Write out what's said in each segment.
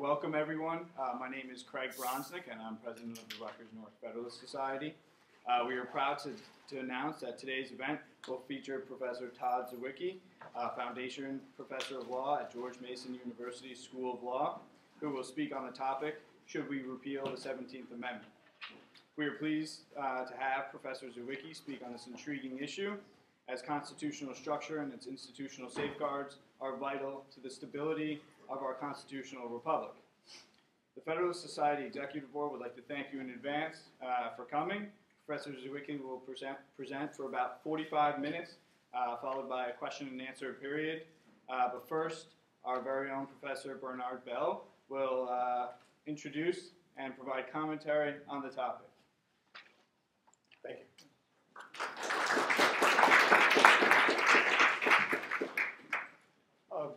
Welcome, everyone. My name is Craig Bronsnick, and I'm president of the Rutgers North Federalist Society. We are proud to announce that today's event will feature Professor Todd Zywicki, Foundation Professor of Law at George Mason University School of Law, who will speak on the topic, Should We Repeal the 17th Amendment? We are pleased to have Professor Zywicki speak on this intriguing issue, as constitutional structure and its institutional safeguards are vital to the stability of our constitutional republic. The Federalist Society Executive Board would like to thank you in advance for coming. Professor Zywicki will present for about 45 minutes, followed by a question and answer period. But first, our very own Professor Bernard Bell will introduce and provide commentary on the topic. Thank you.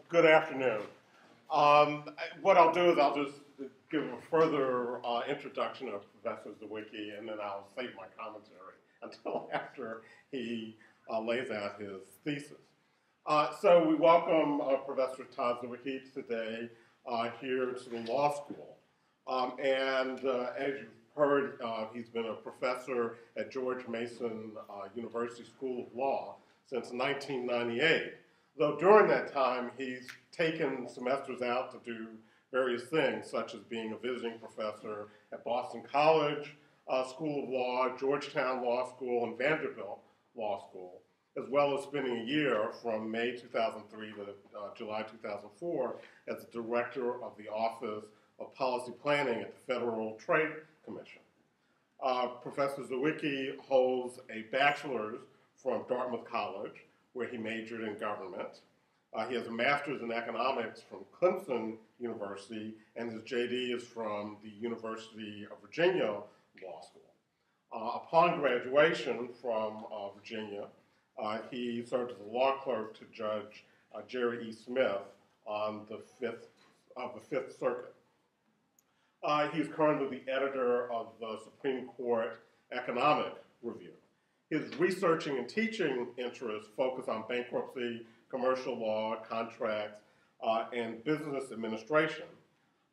Good afternoon. What I'll do is I'll just give a further introduction of Professor Zywicki, and then I'll save my commentary until after he lays out his thesis. So we welcome Professor Todd Zywicki today here to the law school. As you've heard, he's been a professor at George Mason University School of Law since 1998. Though during that time, he's taken semesters out to do various things, such as being a visiting professor at Boston College School of Law, Georgetown Law School, and Vanderbilt Law School, as well as spending a year from May 2003 to July 2004 as the director of the Office of Policy Planning at the Federal Trade Commission. Professor Zywicki holds a bachelor's from Dartmouth College, where he majored in government. He has a master's in economics from Clemson University, and his JD is from the University of Virginia Law School. Upon graduation from Virginia, he served as a law clerk to Judge Jerry E. Smith on the Fifth Circuit. He is currently the editor of the Supreme Court Economic Review. His researching and teaching interests focus on bankruptcy, commercial law, contracts, and business administration.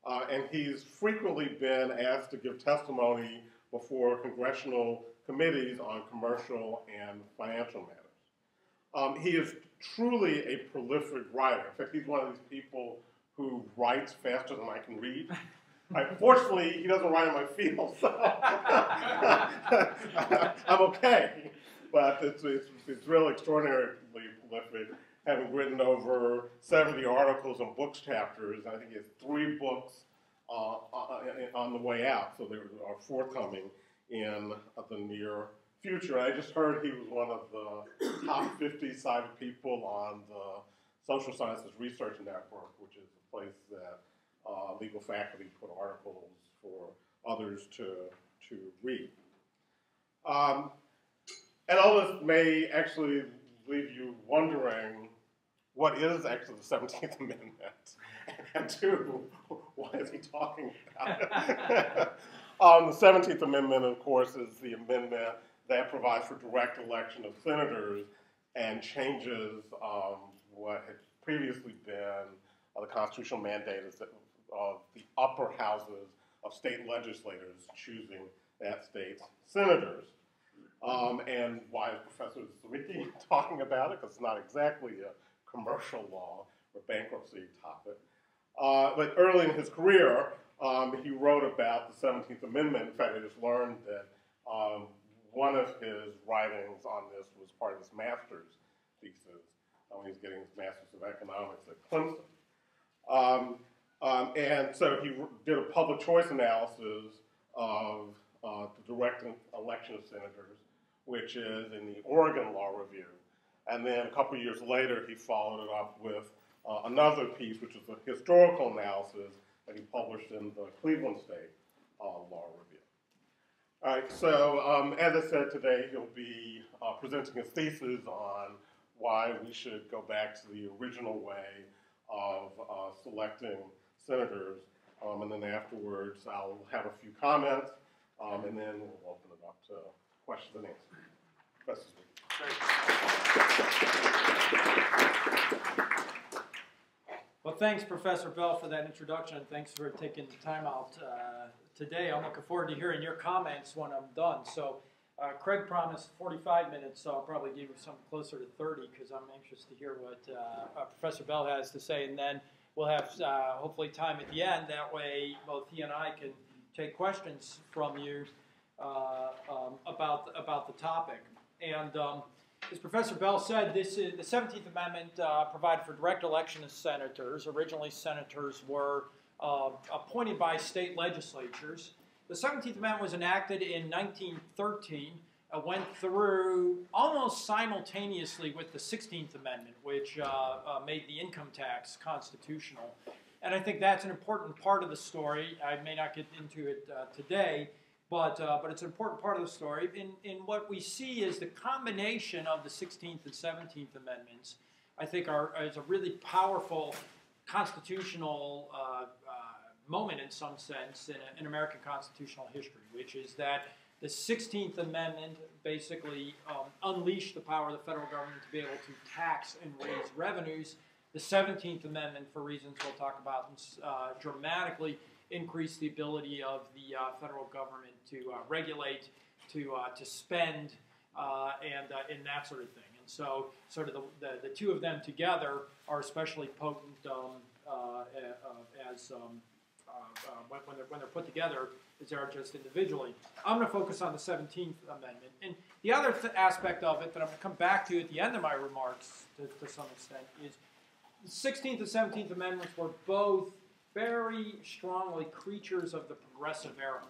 And he's frequently been asked to give testimony before congressional committees on commercial and financial matters. He is truly a prolific writer. In fact, he's one of these people who writes faster than I can read. Fortunately, he doesn't write in my field, so I'm okay. But it's really extraordinarily prolific, having written over 70 articles and books chapters. I think he has 3 books on the way out, so they are forthcoming in the near future. I just heard he was one of the top 50 cited people on the Social Sciences Research Network, which is a place that legal faculty put articles for others to read. And all this may actually leave you wondering, what is actually the 17th Amendment? And 2, why is he talking about it? The 17th Amendment, of course, is the amendment that provides for direct election of senators and changes what had previously been the constitutional mandate of the upper houses of state legislators choosing that state's senators. And why is Professor Zywicki talking about it? Because it's not exactly a commercial law or bankruptcy topic. But early in his career, he wrote about the 17th Amendment. In fact, I just learned that one of his writings on this was part of his master's thesis when he was getting his master's of economics at Clemson. And so he did a public choice analysis of the direct election of senators, which is in the Oregon Law Review. And then a couple years later, he followed it up with another piece, which is a historical analysis that he published in the Cleveland State Law Review. All right, so as I said today, he'll be presenting his thesis on why we should go back to the original way of selecting senators. And then afterwards, I'll have a few comments, and then we'll open it up to questions and answers. Professor Zywicki. Well, thanks, Professor Bell, for that introduction. Thanks for taking the time out today. I'm looking forward to hearing your comments when I'm done. So Craig promised 45 minutes, so I'll probably give you something closer to 30 because I'm anxious to hear what Professor Bell has to say. And then we'll have hopefully time at the end. That way both he and I can take questions from you about the topic. And as Professor Bell said, the 17th Amendment provided for direct election of senators. Originally, senators were appointed by state legislatures. The 17th Amendment was enacted in 1913, went through almost simultaneously with the 16th Amendment, which made the income tax constitutional. And I think that's an important part of the story. I may not get into it today, but it's an important part of the story. In what we see is the combination of the 16th and 17th Amendments, I think, is a really powerful constitutional moment in some sense in American constitutional history, which is that the 16th Amendment basically unleashed the power of the federal government to be able to tax and raise revenues. The 17th Amendment, for reasons we'll talk about, dramatically increased the ability of the federal government to regulate, to spend, and that sort of thing. And so, sort of the two of them together are especially potent when they're put together as they are just individually. I'm going to focus on the 17th Amendment. And the other aspect of it that I'm going to come back to at the end of my remarks to some extent is the 16th and 17th Amendments were both very strongly creatures of the progressive era.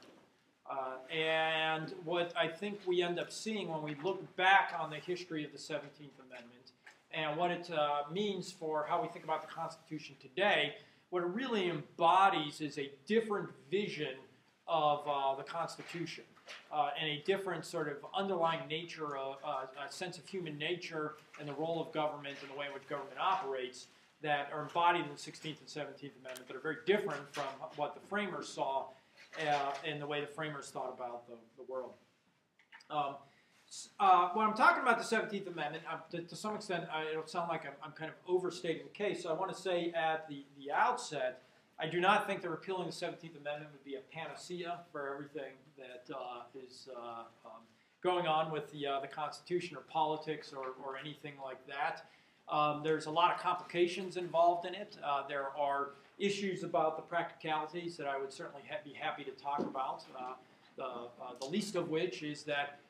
And what I think we end up seeing when we look back on the history of the 17th Amendment and what it means for how we think about the Constitution today, what it really embodies is a different vision of the Constitution and a different sort of underlying nature, a sense of human nature and the role of government and the way in which government operates that are embodied in the 16th and 17th Amendment that are very different from what the framers saw and the way the framers thought about the world. When I'm talking about the 17th Amendment, to some extent, it'll sound like I'm kind of overstating the case. So I want to say at the outset, I do not think that repealing the 17th Amendment would be a panacea for everything that is going on with the Constitution or politics or anything like that. There's a lot of complications involved in it. There are issues about the practicalities that I would certainly be happy to talk about, the least of which is that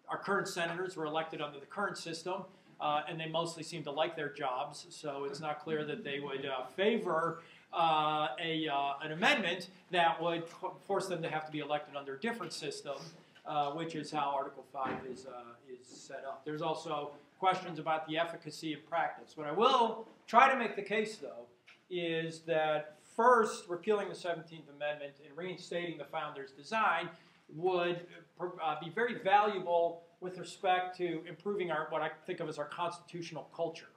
our current senators were elected under the current system, and they mostly seem to like their jobs, so it's not clear that they would favor an amendment that would force them to have to be elected under a different system, which is how Article 5 is set up. There's also questions about the efficacy of practice. What I will try to make the case, though, is that first, repealing the 17th Amendment and reinstating the Founders' design would be very valuable with respect to improving what I think of as our constitutional culture.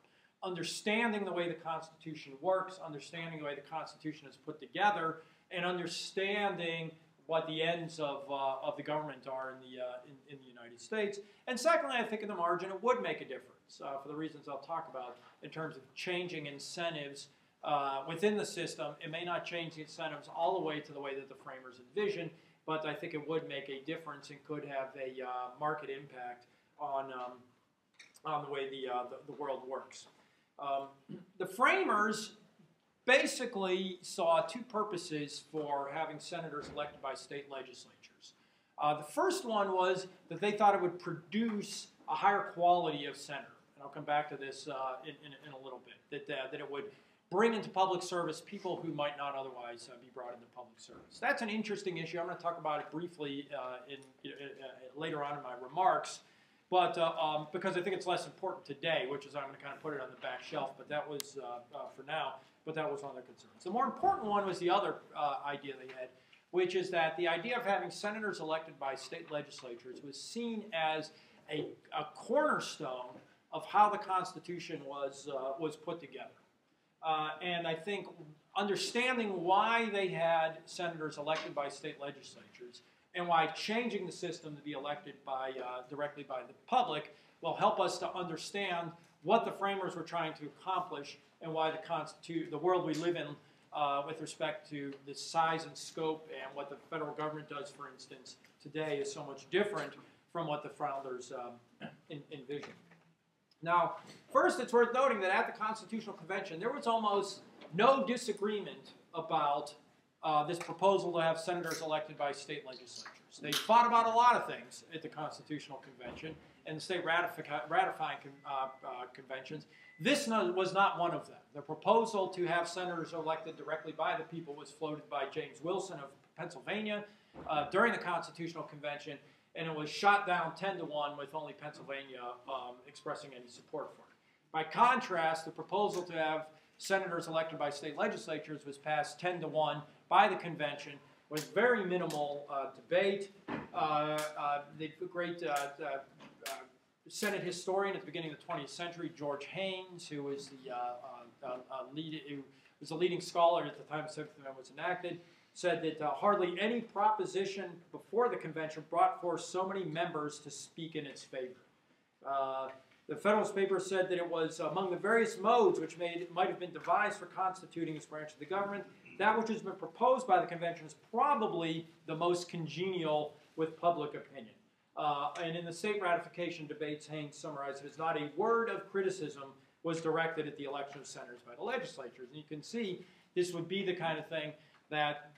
Understanding the way the Constitution works, understanding the way the Constitution is put together, and understanding what the ends of the government are in the United States. And secondly, I think in the margin it would make a difference for the reasons I'll talk about in terms of changing incentives within the system. It may not change the incentives all the way to the way that the framers envisioned, but I think it would make a difference and could have a market impact on the way the world works. The framers basically saw two purposes for having senators elected by state legislatures. The first one was that they thought it would produce a higher quality of senator. And I'll come back to this in a little bit, that it would bring into public service people who might not otherwise be brought into public service. That's an interesting issue. I'm going to talk about it briefly later on in my remarks, but because I think it's less important today, which is I'm going to kind of put it on the back shelf, but that was for now, but that was one of their concerns. The more important one was the other idea they had, which is that the idea of having senators elected by state legislatures was seen as a cornerstone of how the Constitution was put together. And I think understanding why they had senators elected by state legislatures and why changing the system to be elected directly by the public will help us to understand what the framers were trying to accomplish and why the world we live in with respect to the size and scope and what the federal government does, for instance, today is so much different from what the founders envisioned. Now, first, it's worth noting that at the Constitutional Convention, there was almost no disagreement about this proposal to have senators elected by state legislatures. They fought about a lot of things at the Constitutional Convention and the state ratifying conventions. This was not one of them. The proposal to have senators elected directly by the people was floated by James Wilson of Pennsylvania during the Constitutional Convention, and it was shot down 10-1 with only Pennsylvania expressing any support for it. By contrast, the proposal to have senators elected by state legislatures was passed 10-1 by the convention with very minimal debate. The great Senate historian at the beginning of the 20th century, George Haynes, who was the leading scholar at the time the 17th Amendment was enacted, said that hardly any proposition before the convention brought forth so many members to speak in its favor. The Federalist Papers said that it was among the various modes which might have been devised for constituting this branch of the government, that which has been proposed by the convention is probably the most congenial with public opinion. And in the state ratification debates, Haynes summarized it as not a word of criticism was directed at the election of senators by the legislatures. And you can see this would be the kind of thing that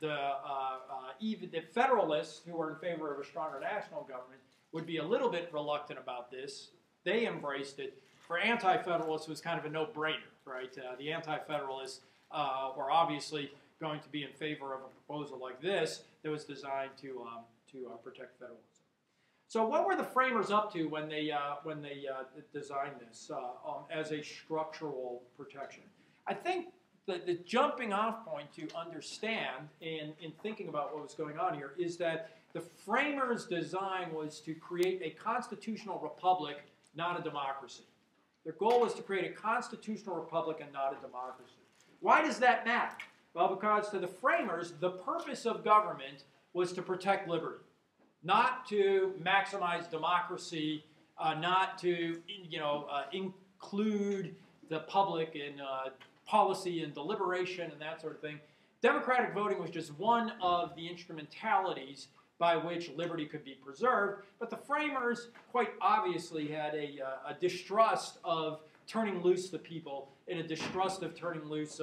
even the Federalists, who were in favor of a stronger national government, would be a little bit reluctant about this. They embraced it. For Anti-Federalists, it was kind of a no-brainer, right? The Anti-Federalists were obviously going to be in favor of a proposal like this that was designed to protect federalism. So what were the framers up to when they designed this as a structural protection? I think the jumping off point to understand in thinking about what was going on here is that the framers' design was to create a constitutional republic, not a democracy. Their goal was to create a constitutional republic and not a democracy. Why does that matter? Well, because to the framers, the purpose of government was to protect liberty, not to maximize democracy, not to include the public in policy and deliberation and that sort of thing. Democratic voting was just one of the instrumentalities by which liberty could be preserved, but the framers quite obviously had a distrust of turning loose the people and a distrust of turning loose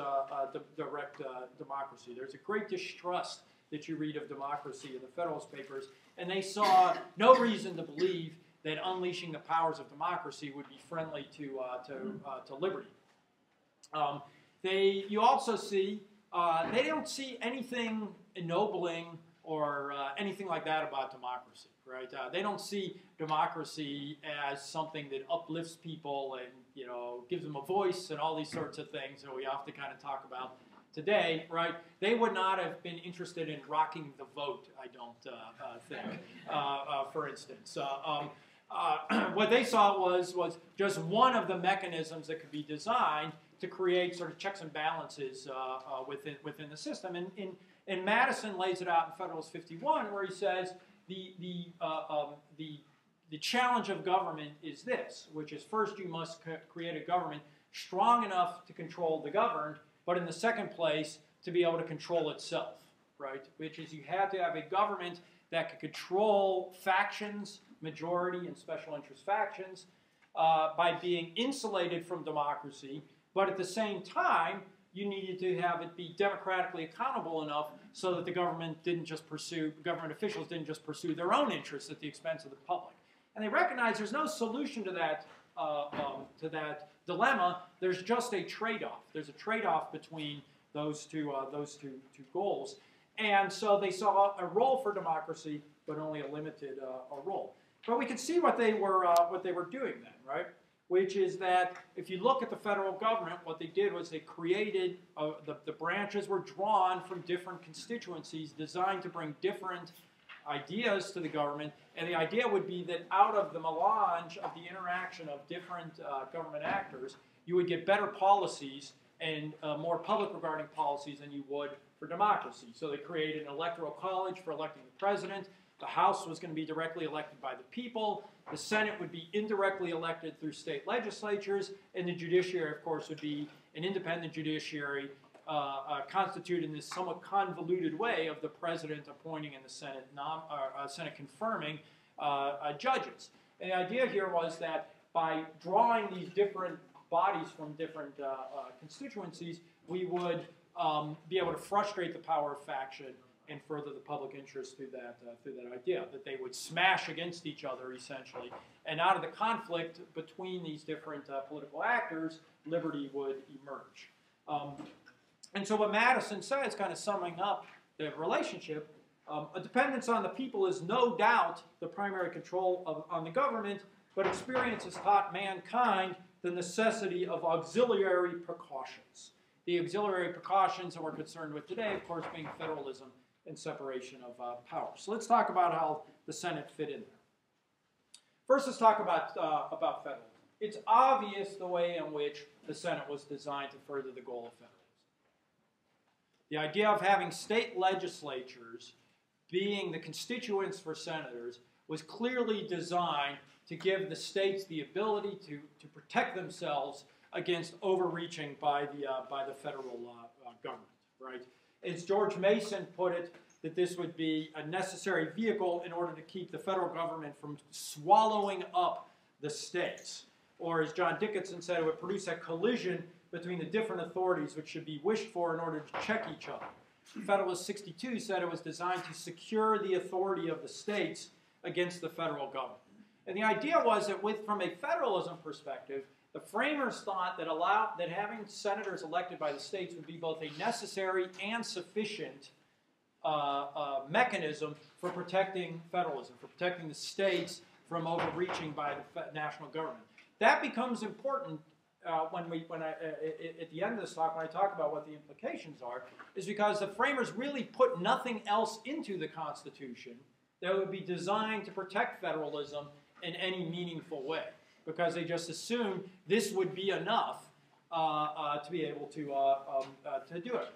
direct democracy. There's a great distrust that you read of democracy in the Federalist Papers, and they saw no reason to believe that unleashing the powers of democracy would be friendly to liberty. You also see they don't see anything ennobling or anything like that about democracy, right? They don't see democracy as something that uplifts people and gives them a voice and all these sorts of things that we often kind of talk about today, right? They would not have been interested in rocking the vote, I don't think, for instance. What they saw was just one of the mechanisms that could be designed to create sort of checks and balances within the system. And Madison lays it out in Federalist 51, where he says the challenge of government is this, which is first you must create a government strong enough to control the governed, but in the second place to be able to control itself, right? Which is you have to have a government that could control factions, majority and special interest factions, by being insulated from democracy, but at the same time, you needed to have it be democratically accountable enough so that the government officials didn't just pursue their own interests at the expense of the public. And they recognize there's no solution to that dilemma. There's just a trade-off. There's a trade-off between those two goals. And so they saw a role for democracy, but only a limited role. But we can see what they were doing then, right? Which is that if you look at the federal government, what they did was they created, the branches were drawn from different constituencies designed to bring different ideas to the government, and the idea would be that out of the melange of the interaction of different government actors, you would get better policies and more public regarding policies than you would for democracy. So they created an electoral college for electing the president, The House was going to be directly elected by the people. The Senate would be indirectly elected through state legislatures, and the judiciary, of course, would be an independent judiciary constituted in this somewhat convoluted way of the president appointing and the Senate confirming judges. And the idea here was that by drawing these different bodies from different constituencies, we would be able to frustrate the power of faction and further the public interest through that idea, that they would smash against each other, essentially. And out of the conflict between these different political actors, liberty would emerge. And so what Madison says, kind of summing up the relationship, a dependence on the people is no doubt the primary control on the government, but experience has taught mankind the necessity of auxiliary precautions. The auxiliary precautions that we're concerned with today, of course, being federalism and separation of power. So let's talk about how the Senate fit in there. First, let's talk about federalism. It's obvious the way in which the Senate was designed to further the goal of federalism. The idea of having state legislatures being the constituents for senators was clearly designed to give the states the ability to protect themselves against overreaching by the federal government, right? As George Mason put it, that this would be a necessary vehicle in order to keep the federal government from swallowing up the states. Or as John Dickinson said, it would produce a collision between the different authorities which should be wished for in order to check each other. Federalist 62 said it was designed to secure the authority of the states against the federal government. And the idea was that from a federalism perspective, the framers thought that having senators elected by the states would be both a necessary and sufficient mechanism for protecting federalism, for protecting the states from overreaching by the national government. That becomes important at the end of this talk, when I talk about what the implications are, is because the framers really put nothing else into the Constitution that would be designed to protect federalism in any meaningful way, because they just assumed this would be enough to be able to do it.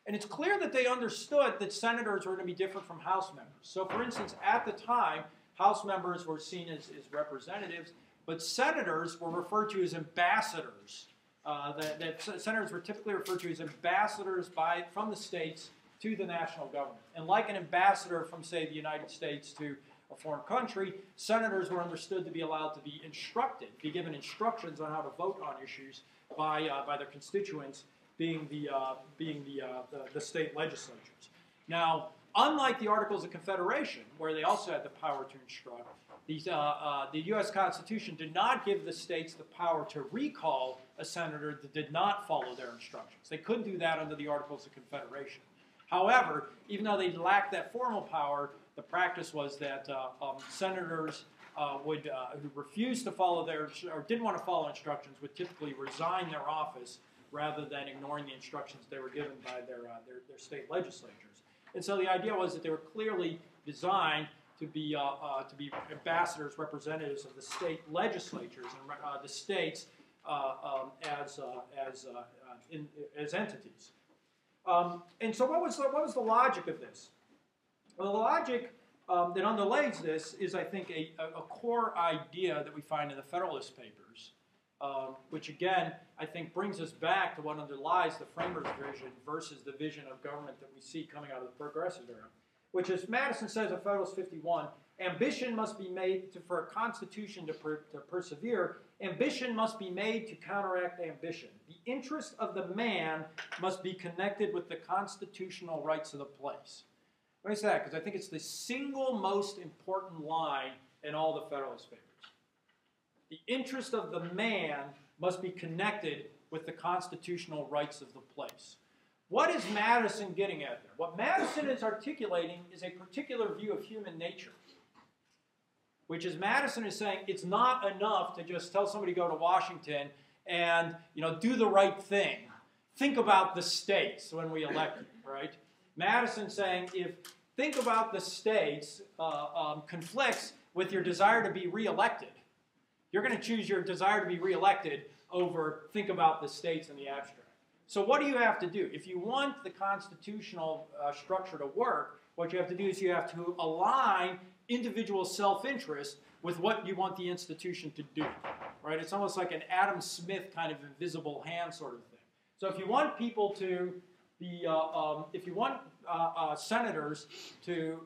And it's clear that they understood that senators were going to be different from House members. So, for instance, at the time, House members were seen as representatives, but senators were referred to as ambassadors. Senators were typically referred to as ambassadors from the states to the national government. And like an ambassador from, say, the United States to a foreign country, senators were understood to be allowed to be instructed, be given instructions on how to vote on issues by their constituents, being the state legislatures. Now, unlike the Articles of Confederation, where they also had the power to instruct, the U.S. Constitution did not give the states the power to recall a senator that did not follow their instructions. They couldn't do that under the Articles of Confederation. However, even though they lacked that formal power, the practice was that senators who refused to follow or didn't want to follow instructions would typically resign their office rather than ignoring the instructions they were given by their state legislatures. And so the idea was that they were clearly designed to be ambassadors, representatives of the state legislatures and the states as entities. And so what was the logic of this? Well, the logic that underlays this is, I think, a core idea that we find in the Federalist Papers, which, again, I think brings us back to what underlies the framers' vision versus the vision of government that we see coming out of the Progressive era, which, as Madison says in Federalist 51, ambition must be made for a constitution to persevere. Ambition must be made to counteract ambition. The interest of the man must be connected with the constitutional rights of the place. Why is that? Because I think it's the single most important line in all the Federalist Papers. The interest of the man must be connected with the constitutional rights of the place. What is Madison getting at there? What Madison is articulating is a particular view of human nature, which is Madison is saying it's not enough to just tell somebody to go to Washington and do the right thing. Think about the states when we elect you, right? Madison saying if think about the states conflicts with your desire to be reelected, you're going to choose your desire to be reelected over think about the states in the abstract. So what do you have to do? If you want the constitutional structure to work, what you have to do is you have to align individual self-interest with what you want the institution to do, right? It's almost like an Adam Smith kind of invisible hand sort of thing. So if you want people to be, if you want senators to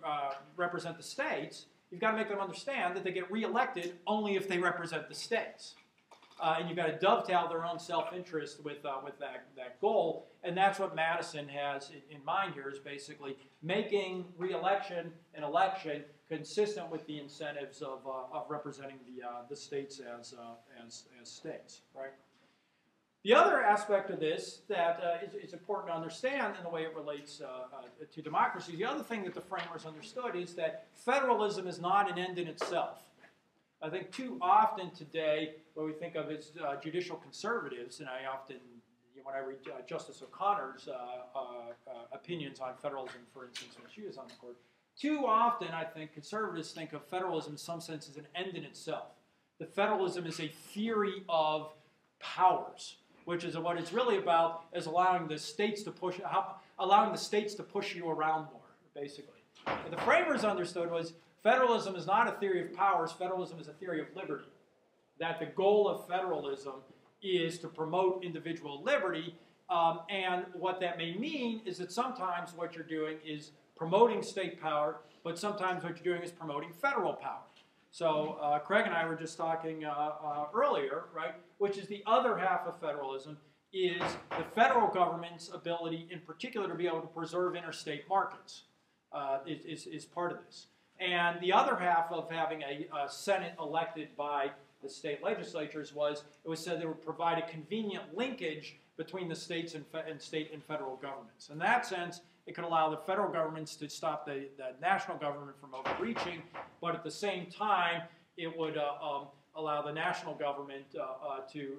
represent the states, you've got to make them understand that they get reelected only if they represent the states. And you've got to dovetail their own self-interest with that goal. And that's what Madison has in mind here, is basically making re-election and election consistent with the incentives of representing the states as states, right? The other aspect of this that is important to understand in the way it relates to democracy, the other thing that the framers understood is that federalism is not an end in itself. I think too often today, what we think of as judicial conservatives, and I often, when I read Justice O'Connor's opinions on federalism, for instance, when she was on the court, too often I think conservatives think of federalism in some sense as an end in itself. That federalism is a theory of powers, which is what it's really about, is allowing the states to push you around more, basically. What the framers understood was federalism is not a theory of powers, federalism is a theory of liberty. That the goal of federalism is to promote individual liberty, and what that may mean is that sometimes what you're doing is promoting state power, but sometimes what you're doing is promoting federal power. So Craig and I were just talking earlier, right, which is the other half of federalism, is the federal government's ability in particular to be able to preserve interstate markets is part of this. And the other half of having a Senate elected by the state legislatures was, it was said they would provide a convenient linkage between the states and state and federal governments. In that sense, it could allow the federal governments to stop the national government from overreaching, but at the same time, it would allow the national government to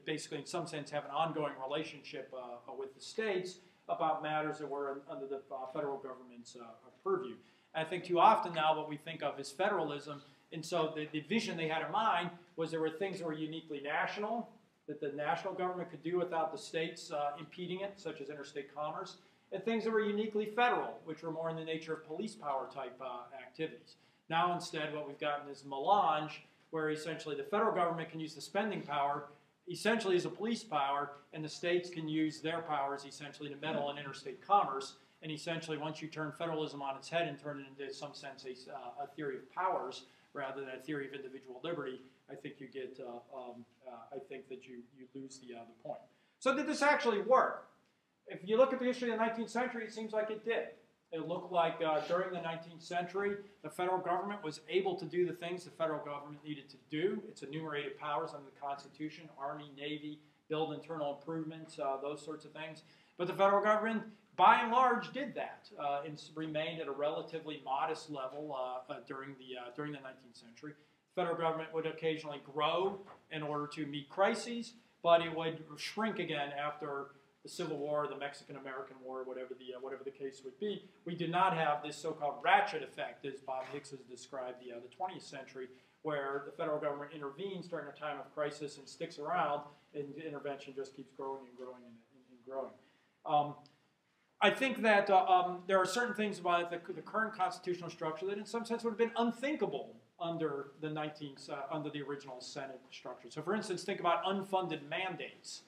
basically, in some sense, have an ongoing relationship with the states about matters that were under the federal government's purview. I think too often now what we think of is federalism, and so the vision they had in mind was there were things that were uniquely national, that the national government could do without the states impeding it, such as interstate commerce, and things that were uniquely federal, which were more in the nature of police power type activities. Now instead what we've gotten is melange, where essentially the federal government can use the spending power essentially as a police power, and the states can use their powers essentially to meddle in interstate commerce. And essentially, once you turn federalism on its head and turn it into some sense a theory of powers rather than a theory of individual liberty, I think you get. I think that you lose the point. So did this actually work? If you look at the history of the 19th century, it seems like it did. It looked like during the 19th century, the federal government was able to do the things the federal government needed to do. Its enumerated powers under the Constitution, Army, Navy, build internal improvements, those sorts of things. But the federal government, by and large, did that and remained at a relatively modest level during the 19th century. The federal government would occasionally grow in order to meet crises, but it would shrink again after the Civil War, the Mexican-American War, whatever the case would be. We did not have this so-called ratchet effect, as Bob Hicks has described the 20th century, where the federal government intervenes during a time of crisis and sticks around, and intervention just keeps growing and growing and growing. I think that there are certain things about the current constitutional structure that in some sense would have been unthinkable under the original Senate structure. So for instance, think about unfunded mandates,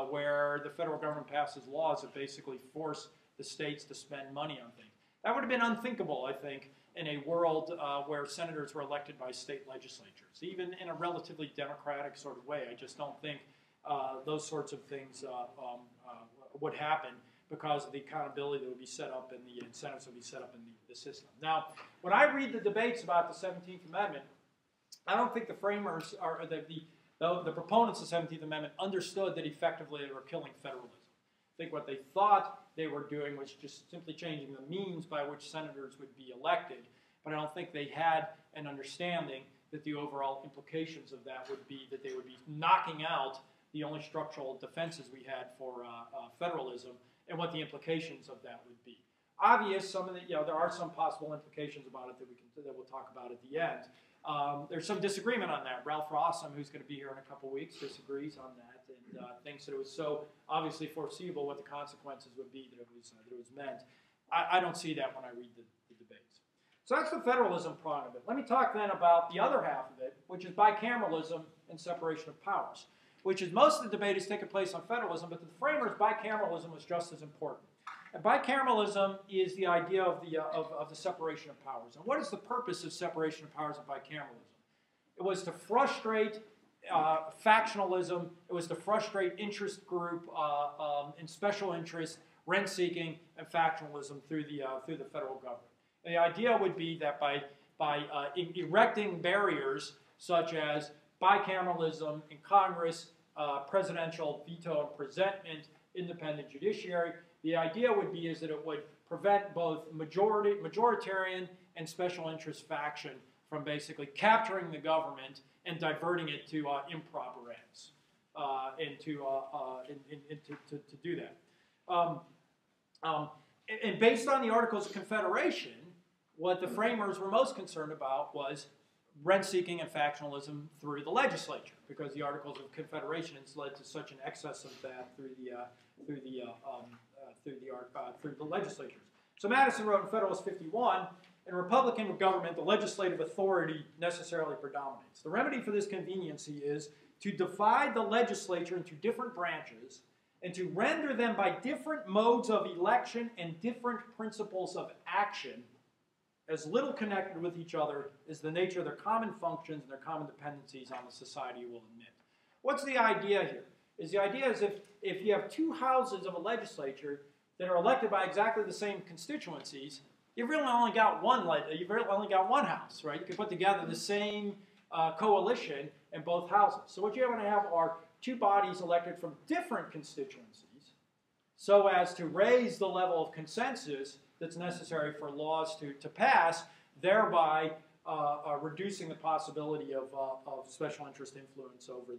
where the federal government passes laws that basically force the states to spend money on things. That would have been unthinkable, I think, in a world where senators were elected by state legislatures. Even in a relatively democratic sort of way, I just don't think those sorts of things would happen because of the accountability that would be set up and the incentives that would be set up in the system. Now, when I read the debates about the 17th Amendment, I don't think the framers or the proponents of the 17th Amendment understood that effectively they were killing federalism. I think what they thought they were doing was just simply changing the means by which senators would be elected, but I don't think they had an understanding that the overall implications of that would be that they would be knocking out the only structural defenses we had for federalism and what the implications of that would be. Obvious, there are some possible implications about it that we'll talk about at the end. There's some disagreement on that. Ralph Rossum, who's going to be here in a couple weeks, disagrees on that and thinks that it was so obviously foreseeable what the consequences would be that it was meant. I don't see that when I read the debates. So that's the federalism part of it. Let me talk then about the other half of it, which is bicameralism and separation of powers, which is most of the debate has taken place on federalism, but to the framers, bicameralism was just as important. And bicameralism is the idea of the separation of powers. And what is the purpose of separation of powers and bicameralism? It was to frustrate factionalism. It was to frustrate interest group and special interest, rent-seeking, and factionalism through the federal government. And the idea would be that by erecting barriers such as bicameralism in Congress, presidential veto and presentment, independent judiciary, the idea would be is that it would prevent both majoritarian and special interest faction from basically capturing the government and diverting it to improper ends, and to do that. And based on the Articles of Confederation, what the framers were most concerned about was rent-seeking and factionalism through the legislature, because the Articles of Confederation has led to such an excess of that through the legislatures. So Madison wrote in Federalist 51, in a Republican government, the legislative authority necessarily predominates. The remedy for this conveniency is to divide the legislature into different branches and to render them by different modes of election and different principles of action as little connected with each other as the nature of their common functions and their common dependencies on the society will admit. What's the idea here? The idea is if you have two houses of a legislature that are elected by exactly the same constituencies, you've really only got one house, right? You can put together the same coalition in both houses. So what you're going to have are two bodies elected from different constituencies so as to raise the level of consensus that's necessary for laws to pass, thereby reducing the possibility of special interest influence over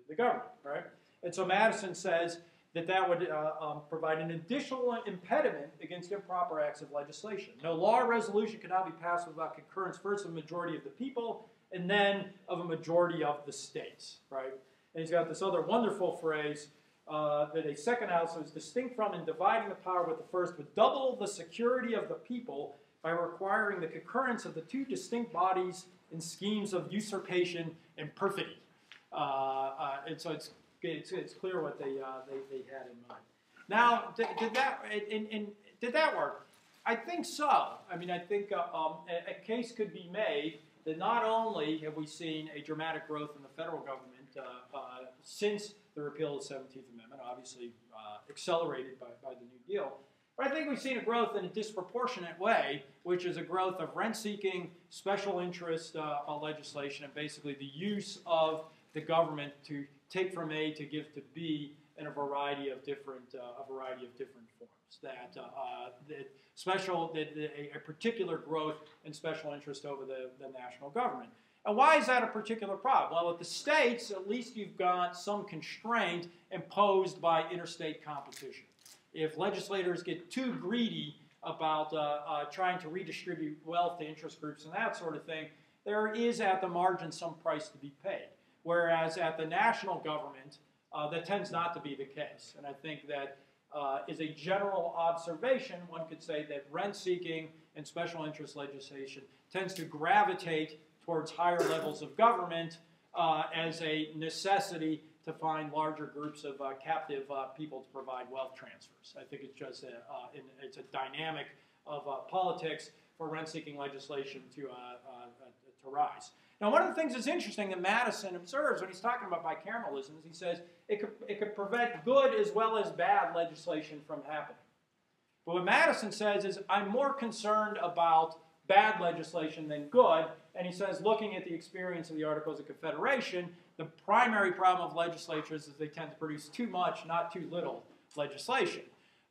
the government, right? And so Madison says that would provide an additional impediment against improper acts of legislation. No law or resolution cannot be passed without concurrence first of a majority of the people and then of a majority of the states, right? And he's got this other wonderful phrase that a second house is distinct from and dividing the power with the first would double the security of the people by requiring the concurrence of the two distinct bodies in schemes of usurpation and perfidy. And so it's clear what they had in mind. Now, did that work? I think so. I mean, I think a case could be made that not only have we seen a dramatic growth in the federal government since the repeal of the 17th Amendment, obviously accelerated by the New Deal, but I think we've seen a growth in a disproportionate way, which is a growth of rent-seeking, special interest legislation, and basically the use of the government to take from A to give to B in a variety of different forms. A particular growth in special interest over the national government. And why is that a particular problem? Well, at the states, at least you've got some constraint imposed by interstate competition. If legislators get too greedy about trying to redistribute wealth to interest groups and that sort of thing, there is at the margin some price to be paid. Whereas at the national government, that tends not to be the case. And I think that is a general observation. One could say that rent-seeking and special interest legislation tends to gravitate towards higher levels of government as a necessity to find larger groups of captive people to provide wealth transfers. I think it's just it's a dynamic of politics for rent-seeking legislation to rise. Now, one of the things that's interesting that Madison observes when he's talking about bicameralism is he says it could prevent good as well as bad legislation from happening. But what Madison says is, I'm more concerned about bad legislation than good, and he says, looking at the experience of the Articles of Confederation, the primary problem of legislatures is they tend to produce too much, not too little legislation.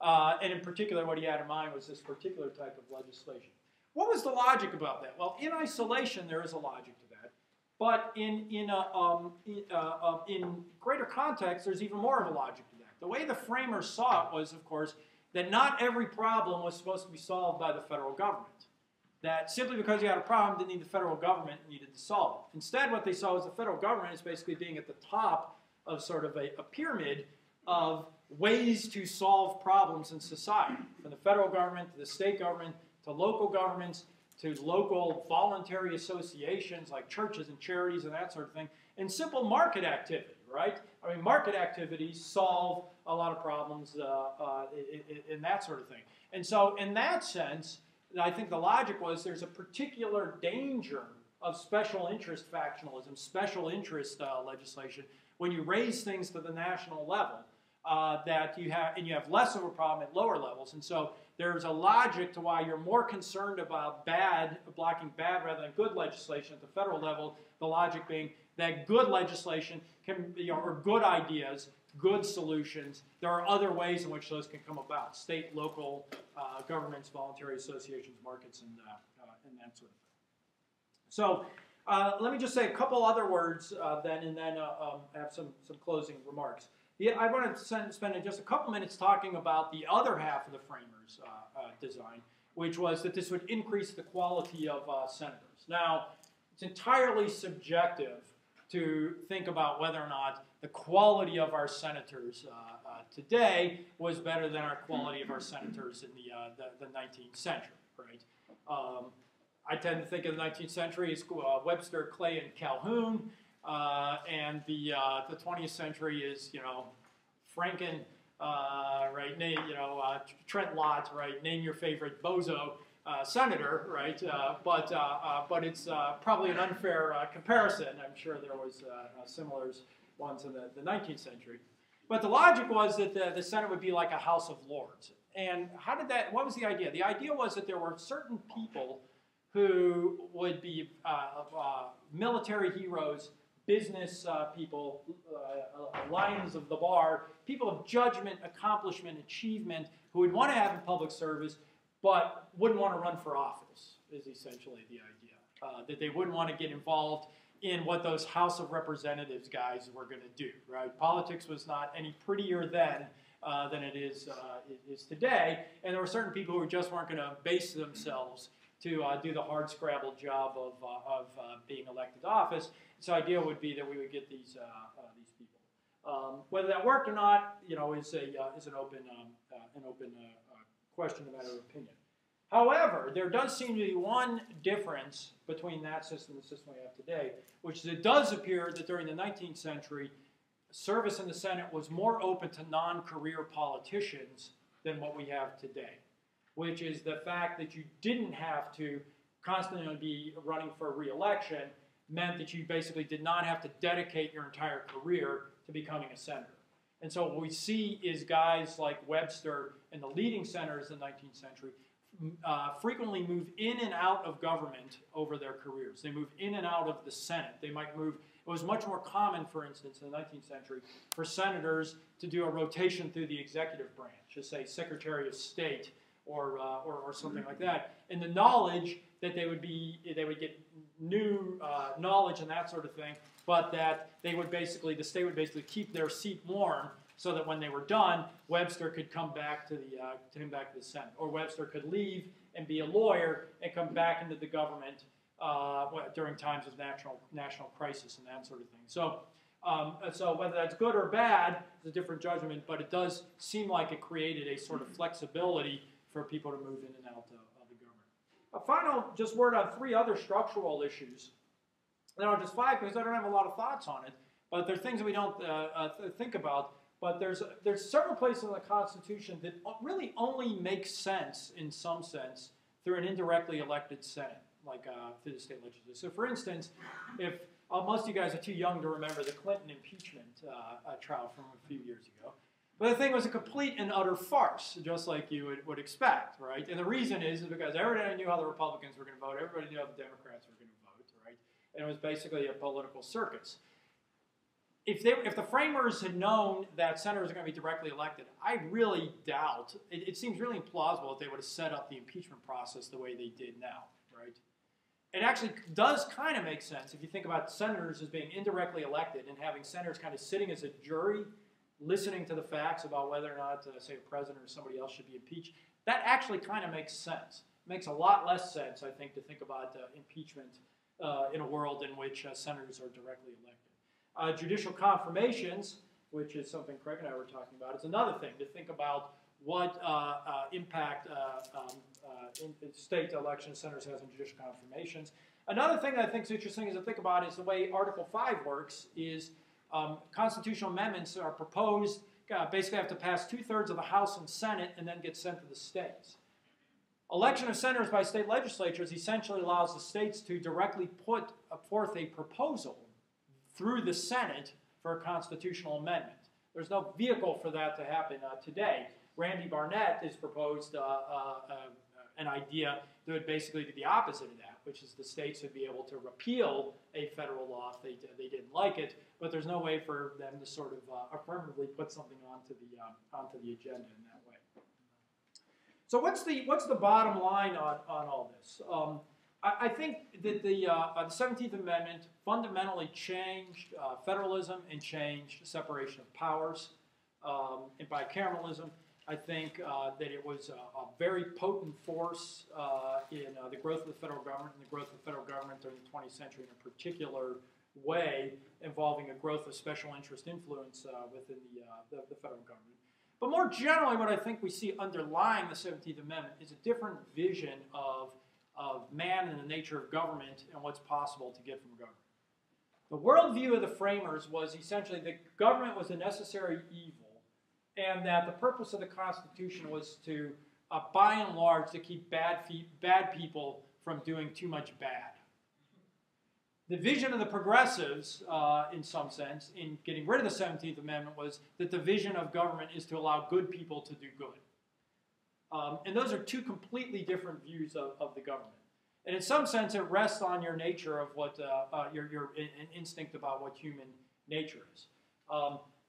And in particular, what he had in mind was this particular type of legislation. What was the logic about that? Well, in isolation, there is a logic to that. But in greater context, there's even more of a logic to that. The way the framers saw it was, of course, that not every problem was supposed to be solved by the federal government. that simply because you had a problem didn't need the federal government needed to solve it. Instead, what they saw was the federal government is basically being at the top of sort of a pyramid of ways to solve problems in society, from the federal government to the state government to local governments to local voluntary associations like churches and charities and that sort of thing, and simple market activity, right? I mean, market activities solve a lot of problems in that sort of thing. And so in that sense, I think the logic was there's a particular danger of special interest factionalism, special interest legislation, when you raise things to the national level, that you have less of a problem at lower levels. And so there's a logic to why you're more concerned about blocking bad rather than good legislation at the federal level, the logic being that good legislation can, or good ideas, good solutions, there are other ways in which those can come about: state, local governments, voluntary associations, markets, and that sort of thing. So let me just say a couple other words and then have some closing remarks. I want to spend just a couple minutes talking about the other half of the framers' design, which was that this would increase the quality of senators. Now, it's entirely subjective to think about whether or not the quality of our senators today was better than our quality of our senators in the 19th century, right? I tend to think of the 19th century as Webster, Clay, and Calhoun, and the 20th century is, Franken, right? Trent Lott, right? Name your favorite bozo senator, right? But it's probably an unfair comparison. I'm sure there was similar ones in the 19th century. But the logic was that the Senate would be like a House of Lords. And what was the idea? The idea was that there were certain people who would be military heroes, business people, lions of the bar, people of judgment, accomplishment, achievement, who would want to have in public service, but wouldn't want to run for office, is essentially the idea. That they wouldn't want to get involved in what those House of Representatives guys were going to do, right? Politics was not any prettier then than it is today, and there were certain people who just weren't going to base themselves to do the hard scrabble job of being elected to office. So the idea would be that we would get these people. Whether that worked or not, is an open question, a matter of opinion. However, there does seem to be one difference between that system and the system we have today, which is it does appear that during the 19th century, service in the Senate was more open to non-career politicians than what we have today, which is the fact that you didn't have to constantly be running for re-election meant that you basically did not have to dedicate your entire career to becoming a senator. And so what we see is guys like Webster and the leading senators in the 19th century frequently move in and out of government over their careers. They move in and out of the Senate. They might move. It was much more common, for instance, in the 19th century, for senators to do a rotation through the executive branch, just say Secretary of State or something like that. And the knowledge that they would get new knowledge and that sort of thing, but that the state would basically keep their seat warm, so that when they were done, Webster could come back to the Senate, or Webster could leave and be a lawyer and come back into the government during times of national crisis and that sort of thing. So whether that's good or bad is a different judgment, but it does seem like it created a sort of flexibility for people to move in and out of the government. A final just word on three other structural issues. There are just five because I don't have a lot of thoughts on it, but they're things that we don't think about. But there's several places in the Constitution that really only make sense, in some sense, through an indirectly elected Senate, like through the state legislature. So, for instance, if most of you guys are too young to remember the Clinton impeachment trial from a few years ago, but the thing was a complete and utter farce, just like you would expect, right? And the reason is because everybody knew how the Republicans were going to vote, everybody knew how the Democrats were going to vote, right? And it was basically a political circus. If the framers had known that senators are going to be directly elected, I really doubt, it seems really implausible that they would have set up the impeachment process the way they did now, right? It actually does kind of make sense if you think about senators as being indirectly elected and having senators kind of sitting as a jury, listening to the facts about whether or not, say, a president or somebody else should be impeached. That actually kind of makes sense. makes a lot less sense, I think, to think about impeachment in a world in which senators are directly elected. Judicial confirmations, which is something Craig and I were talking about, is another thing to think about what impact in state election senators has on judicial confirmations. Another thing that I think is interesting is to think about is the way Article 5 works is constitutional amendments are proposed, basically have to pass 2/3 of the House and Senate and then get sent to the states. Election of senators by state legislatures essentially allows the states to directly put forth a proposal through the Senate for a constitutional amendment. There's no vehicle for that to happen today. Randy Barnett has proposed an idea that would basically do the opposite of that, which is the states would be able to repeal a federal law if they didn't like it, but there's no way for them to sort of affirmatively put something onto the agenda in that way. So what's the bottom line on all this? I think that the 17th Amendment fundamentally changed federalism and changed separation of powers and bicameralism. I think that it was a very potent force in the growth of the federal government and the growth of the federal government during the 20th century in a particular way, involving a growth of special interest influence within the federal government. But more generally, what I think we see underlying the 17th Amendment is a different vision of man and the nature of government and what's possible to get from government. The worldview of the framers was essentially that government was a necessary evil, and that the purpose of the Constitution was to, by and large, to keep bad people from doing too much bad. The vision of the progressives, in some sense, in getting rid of the 17th Amendment was that the vision of government is to allow good people to do good. And those are two completely different views of the government. And in some sense, it rests on your nature of what, your instinct about what human nature is.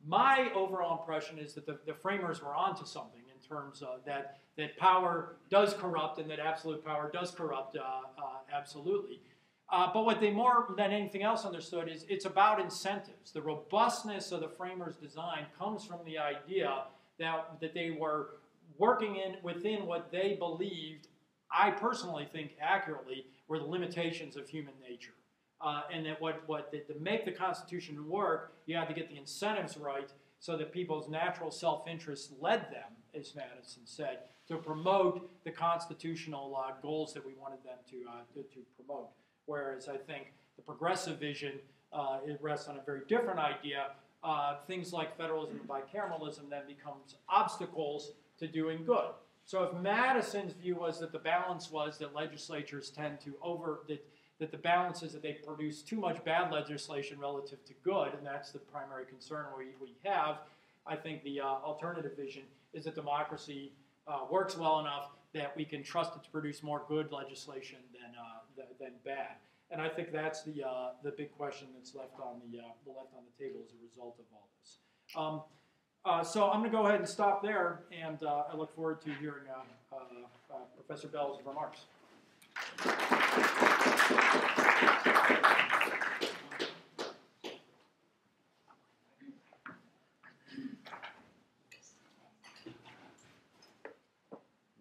My overall impression is that the framers were onto something in terms of that power does corrupt and that absolute power does corrupt absolutely. But what they more than anything else understood is it's about incentives. The robustness of the framers' design comes from the idea that they were working within what they believed, I personally think accurately, were the limitations of human nature. And that to make the Constitution work, you had to get the incentives right so that people's natural self-interest led them, as Madison said, to promote the constitutional goals that we wanted them to promote. Whereas I think the progressive vision, it rests on a very different idea. Things like federalism and bicameralism then becomes obstacles to doing good. So if Madison's view was that the balance was that legislatures tend to that the balance is that they produce too much bad legislation relative to good, and that's the primary concern we have. I think the alternative vision is that democracy works well enough that we can trust it to produce more good legislation than bad. And I think that's the big question that's left on the table as a result of all this. So I'm going to go ahead and stop there, and I look forward to hearing Professor Bell's remarks.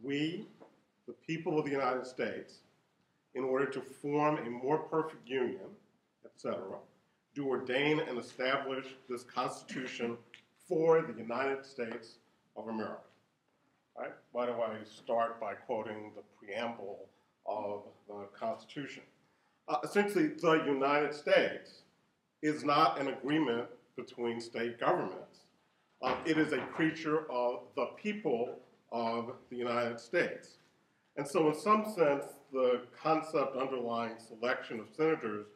We, the people of the United States, in order to form a more perfect union, etc., do ordain and establish this Constitution for the United States of America. Right? Why do I start by quoting the preamble of the Constitution? Essentially, the United States is not an agreement between state governments. It is a creature of the people of the United States. And so in some sense, the concept underlying selection of senators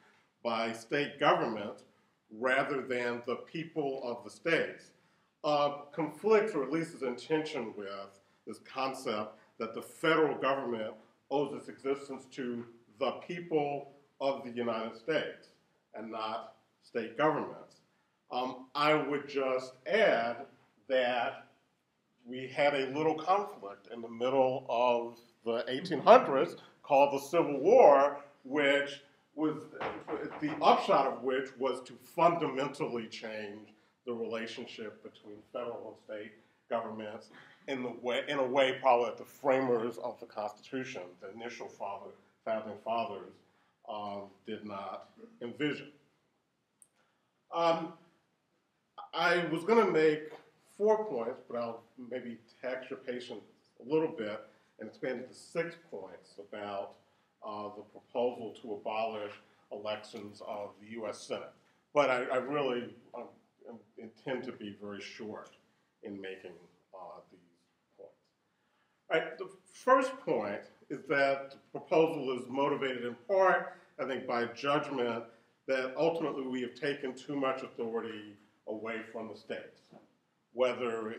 by state government rather than the people of the states conflicts, or at least is in tension with, this concept that the federal government owes its existence to the people of the United States and not state governments. I would just add that we had a little conflict in the middle of the 1800s called the Civil War, which was the upshot of which was to fundamentally change the relationship between federal and state governments in a way probably that the framers of the Constitution, the initial founding fathers, did not envision. I was going to make 4 points, but I'll maybe tax your patience a little bit and expand it to 6 points about the proposal to abolish elections of the U.S. Senate. But I really intend to be very short in making these points. All right, the first point is that the proposal is motivated in part, I think, by judgment that ultimately we have taken too much authority away from the states. Whether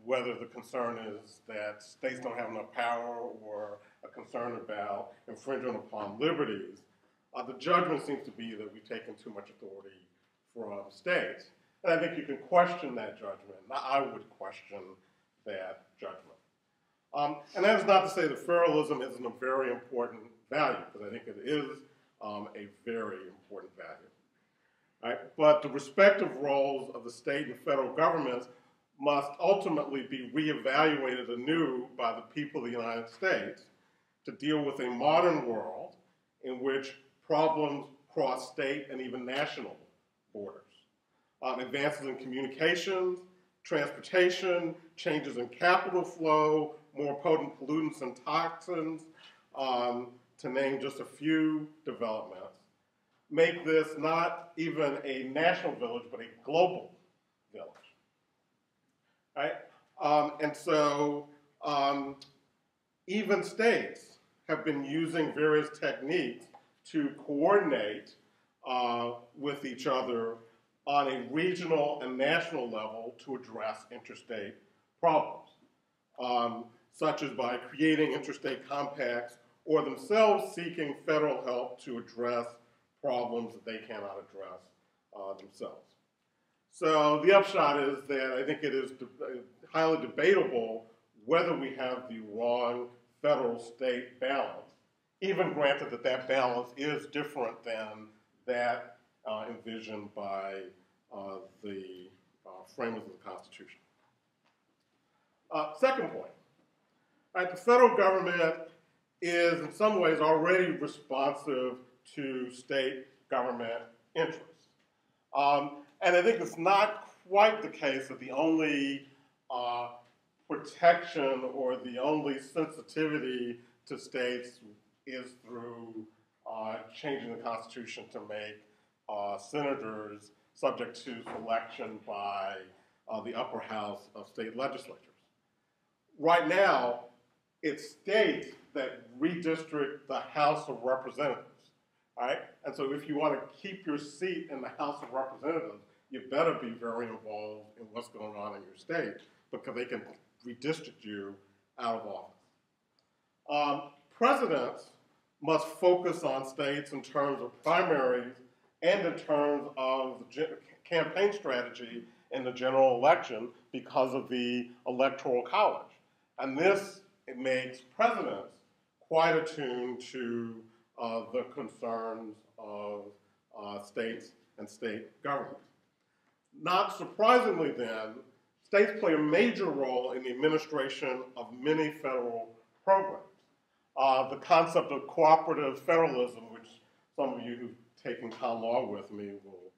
the concern is that states don't have enough power or a concern about infringement upon liberties, the judgment seems to be that we've taken too much authority from states. And I think you can question that judgment. I would question that judgment. And that is not to say that federalism isn't a very important value, because I think it is a very important value. Right? But the respective roles of the state and federal governments must ultimately be reevaluated anew by the people of the United States to deal with a modern world in which problems cross state and even national borders. Advances in communications, transportation, changes in capital flow, more potent pollutants and toxins, to name just a few developments, make this not even a national village, but a global village. Right? And so even states have been using various techniques to coordinate with each other on a regional and national level to address interstate problems, such as by creating interstate compacts or themselves seeking federal help to address problems that they cannot address themselves. So the upshot is that I think it is highly debatable whether we have the wrong federal-state balance, even granted that that balance is different than that envisioned by the framers of the Constitution. Second point, right, the federal government is in some ways already responsive to state government interests. And I think it's not quite the case that the only protection or the only sensitivity to states is through changing the Constitution to make senators subject to selection by the upper house of state legislatures. Right now, it's states that redistrict the House of Representatives, right? And so if you want to keep your seat in the House of Representatives, you better be very involved in what's going on in your state, because they can redistrict you out of office. Presidents must focus on states in terms of primaries and in terms of the campaign strategy in the general election because of the Electoral College. And this makes presidents quite attuned to the concerns of states and state governments. Not surprisingly then, states play a major role in the administration of many federal programs. The concept of cooperative federalism, which some of you who've taken common law with me will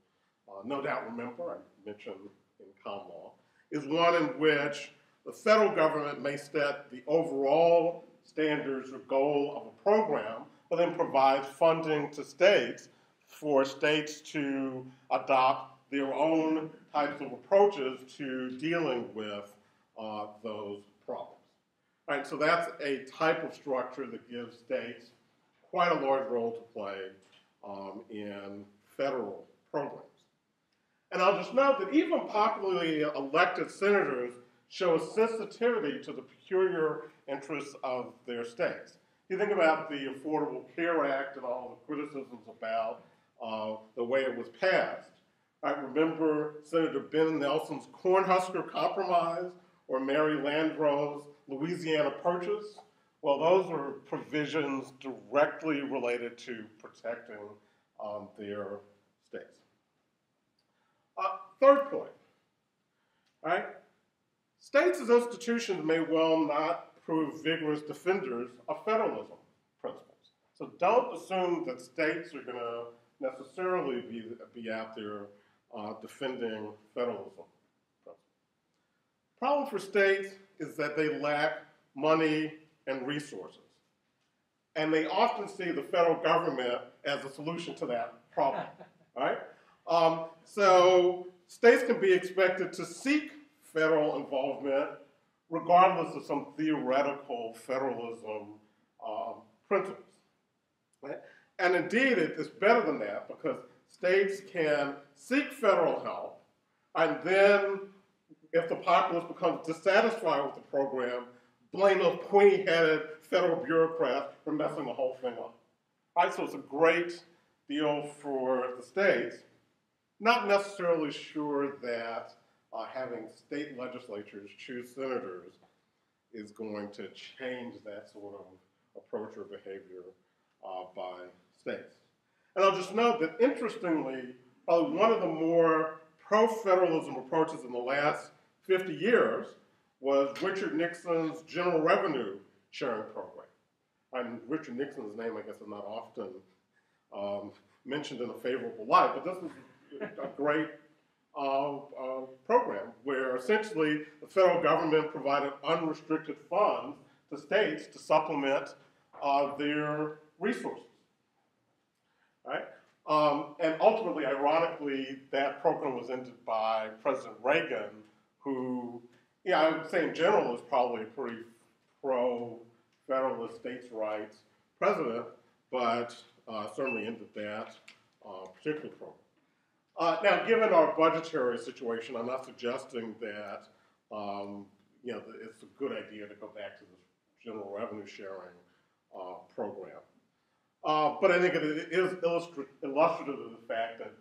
no doubt remember, I mentioned in common law, is one in which the federal government may set the overall standards or goal of a program, but then provides funding to states for states to adopt their own types of approaches to dealing with those problems. All right, so that's a type of structure that gives states quite a large role to play in federal programs. And I'll just note that even popularly elected senators show a sensitivity to the peculiar interests of their states. You think about the Affordable Care Act and all the criticisms about the way it was passed. I remember Senator Ben Nelson's Cornhusker Compromise or Mary Landrieu's Louisiana Purchase. Well, those are provisions directly related to protecting their states. Third point, right? States as institutions may well not prove vigorous defenders of federalism principles. So don't assume that states are going to necessarily be out there defending federalism principles. Problem for states is that they lack money and resources. And they often see the federal government as a solution to that problem, right? So states can be expected to seek federal involvement regardless of some theoretical federalism principles. Right? And indeed, it's better than that because states can seek federal help, and then if the populace becomes dissatisfied with the program, blame those pointy-headed federal bureaucrats for messing the whole thing up. Right? So it's a great deal for the states. Not necessarily sure that having state legislatures choose senators is going to change that sort of approach or behavior by states. And I'll just note that, interestingly, probably one of the more pro-federalism approaches in the last 50 years was Richard Nixon's General Revenue Sharing Program. And Richard Nixon's name, I guess, is not often mentioned in a favorable light, but this is a great program where essentially the federal government provided unrestricted funds to states to supplement their resources. Right? And ultimately, ironically, that program was ended by President Reagan, who, I would say in general is probably a pretty pro-federalist states' rights president, but certainly ended that particular program. Now, given our budgetary situation, I'm not suggesting that it's a good idea to go back to this general revenue sharing program. But I think it is illustrative of the fact that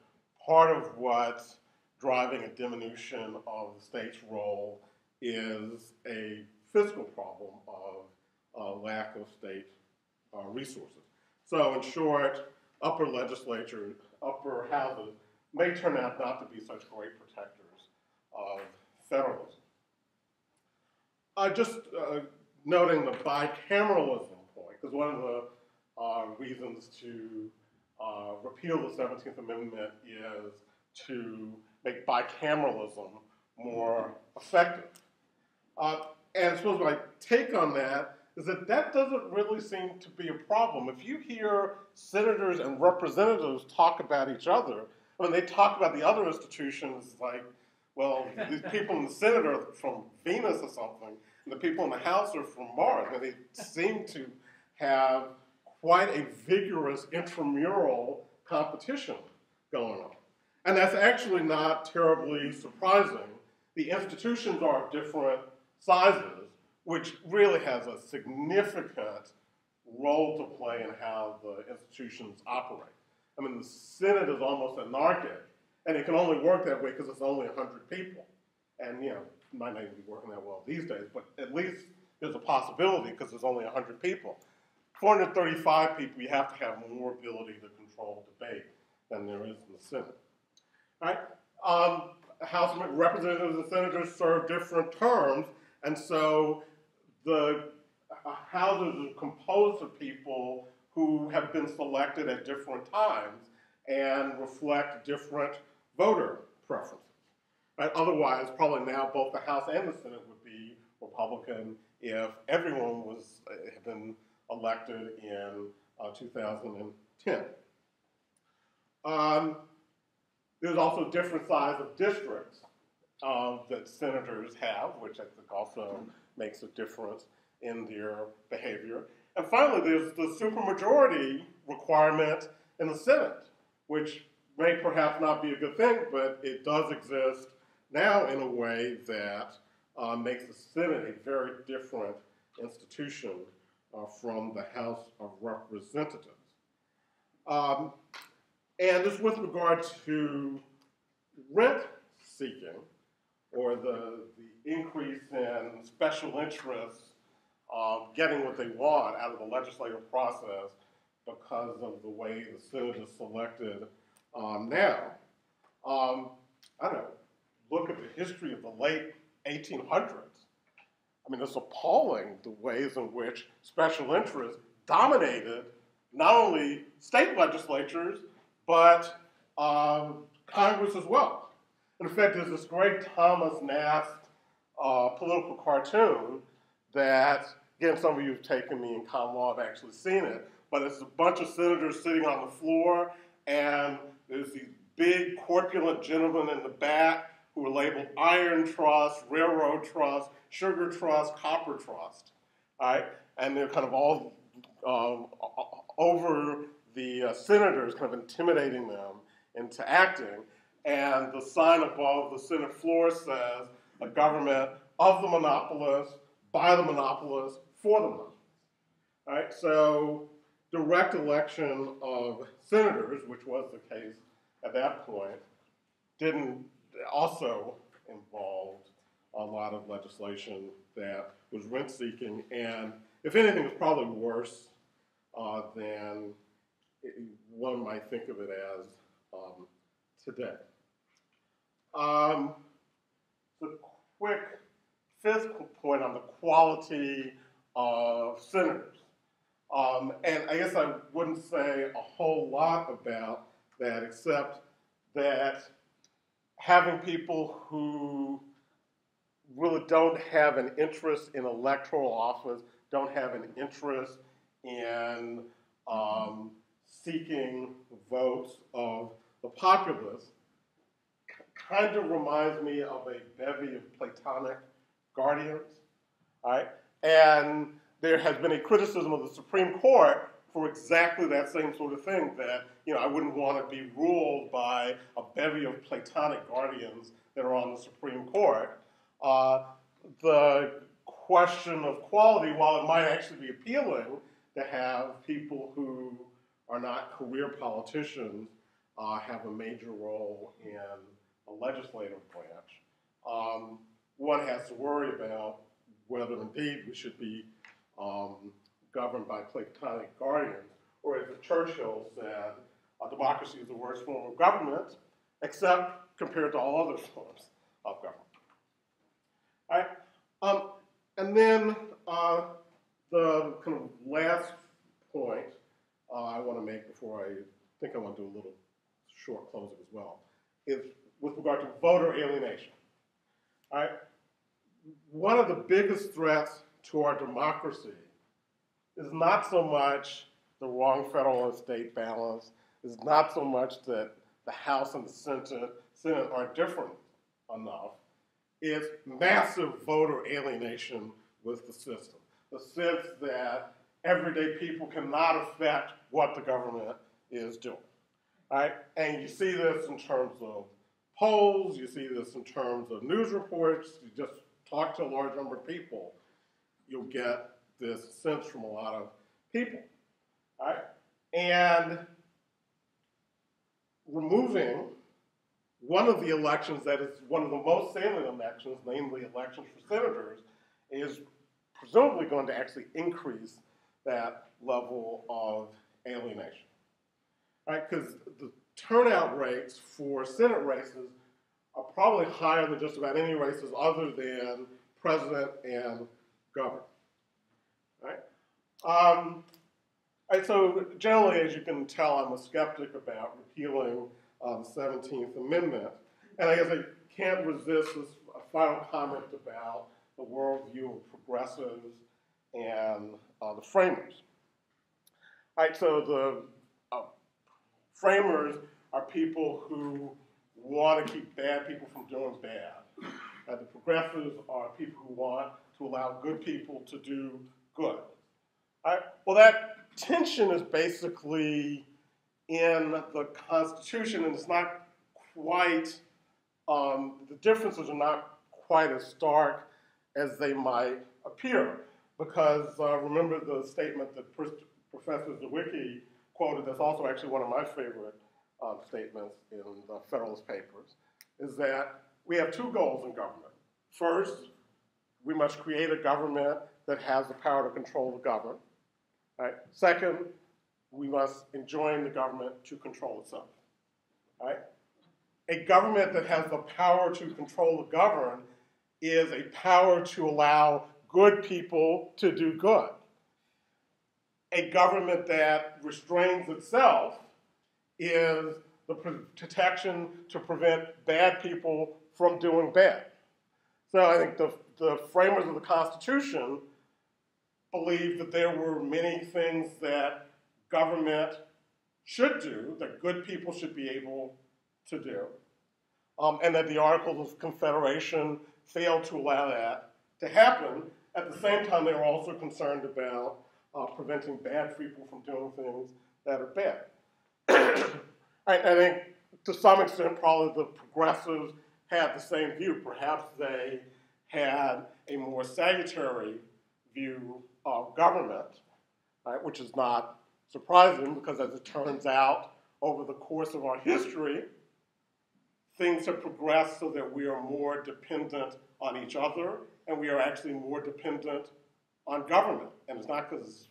part of what's driving a diminution of the state's role is a fiscal problem of lack of state resources. So in short, upper legislatures, upper houses may turn out not to be such great protectors of federalism. Just noting the bicameralism point, because one of the reasons to repeal the 17th Amendment is to make bicameralism more effective. And I suppose my take on that is that that doesn't really seem to be a problem. If you hear senators and representatives talk about each other, when they talk about the other institutions, like, well, these people in the Senate are from Venus or something, and the people in the House are from Mars, and they seem to have quite a vigorous intramural competition going on. And that's actually not terribly surprising. The institutions are of different sizes, which really has a significant role to play in how the institutions operate. I mean, the Senate is almost anarchic, and it can only work that way because it's only 100 people. And, it might not even be working that well these days, but at least there's a possibility because there's only 100 people. 435 people, you have to have more ability to control debate than there is in the Senate. All right? House representatives and senators serve different terms, and so the houses are composed of people who have been selected at different times and reflect different voter preferences. Right? Otherwise, probably now both the House and the Senate would be Republican if everyone had been elected in 2010. There's also different size of districts that senators have, which I think also makes a difference in their behavior. And finally, there's the supermajority requirement in the Senate, which may perhaps not be a good thing, but it does exist now in a way that makes the Senate a very different institution from the House of Representatives. And just with regard to rent seeking, or the increase in special interests getting what they want out of the legislative process because of the way the Senate is selected now. I don't know, look at the history of the late 1800s. I mean, it's appalling the ways in which special interests dominated not only state legislatures, but Congress as well. In fact, there's this great Thomas Nast political cartoon that, again, some of you have taken me in common law, have actually seen it, but it's a bunch of senators sitting on the floor, and there's these big, corpulent gentlemen in the back who are labeled Iron Trust, Railroad Trust, Sugar Trust, Copper Trust, all right? And they're kind of all over the senators, kind of intimidating them into acting. And the sign above the Senate floor says, a government of the monopolists, by the monopolists, for the monopolists. All right, so direct election of senators, which was the case at that point, didn't also involve a lot of legislation that was rent-seeking, and if anything, was probably worse than one might think of it as today. The quick fifth point on the quality of senators. And I guess I wouldn't say a whole lot about that, except that having people who really don't have an interest in electoral office, don't have an interest in seeking votes of the populace, kind of reminds me of a bevy of Platonic guardians, all right? And there has been a criticism of the Supreme Court for exactly that same sort of thing, that, you know, I wouldn't want to be ruled by a bevy of Platonic guardians that are on the Supreme Court. The question of quality, while it might actually be appealing to have people who are not career politicians have a major role in a legislative branch, one has to worry about whether indeed we should be governed by Platonic guardians, or as Churchill said, democracy is the worst form of government, except compared to all other forms of government. All right, and then the kind of last point I want to make before I think I want to do a little short closing as well, is with regard to voter alienation. All right, one of the biggest threats to our democracy is not so much the wrong federal and state balance, is not so much that the House and the Senate are different enough. It's massive voter alienation with the system. The sense that everyday people cannot affect what the government is doing. All right? And you see this in terms of polls, you see this in terms of news reports, you just talk to a large number of people, you'll get this sense from a lot of people. All right? And removing one of the elections that is one of the most salient elections, namely elections for senators, is presumably going to actually increase that level of alienation. Right? Because the turnout rates for Senate races are probably higher than just about any races other than president and governor. Right? Right, so generally, as you can tell, I'm a skeptic about repealing the 17th Amendment. And I guess I can't resist this final comment about the worldview of progressives and the framers. All right, so the framers are people who want to keep bad people from doing bad. The progressives are people who want to allow good people to do good. All right, well, that tension is basically in the Constitution, and it's not quite, the differences are not quite as stark as they might appear. Because remember the statement that Professor Zywicki quoted, that's also actually one of my favorite statements in the Federalist Papers, is that we have two goals in government. First, we must create a government that has the power to control the governed. Right? Second, we must enjoin the government to control itself. Right? A government that has the power to control the governed is a power to allow good people to do good. A government that restrains itself is the protection to prevent bad people from doing bad. So I think the framers of the Constitution believed that there were many things that government should do, that good people should be able to do, and that the Articles of Confederation failed to allow that to happen. At the same time, they were also concerned about preventing bad people from doing things that are bad. I think to some extent, probably the progressives had the same view. Perhaps they had a more salutary view of government, right, which is not surprising because, as it turns out, over the course of our history, things have progressed so that we are more dependent on each other, and we are actually more dependent on government. And it's not because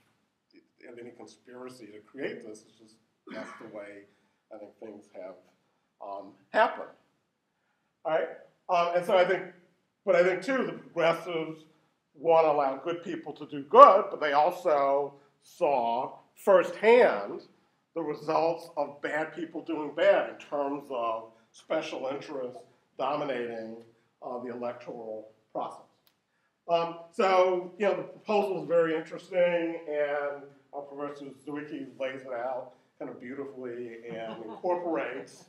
of any conspiracy to create this, it's just that's the way I think things have happened. All right? And so I think too, the progressives want to allow good people to do good, but they also saw firsthand the results of bad people doing bad in terms of special interests dominating the electoral process. So, the proposal is very interesting, and Professor Zywicki lays it out kind of beautifully and incorporates,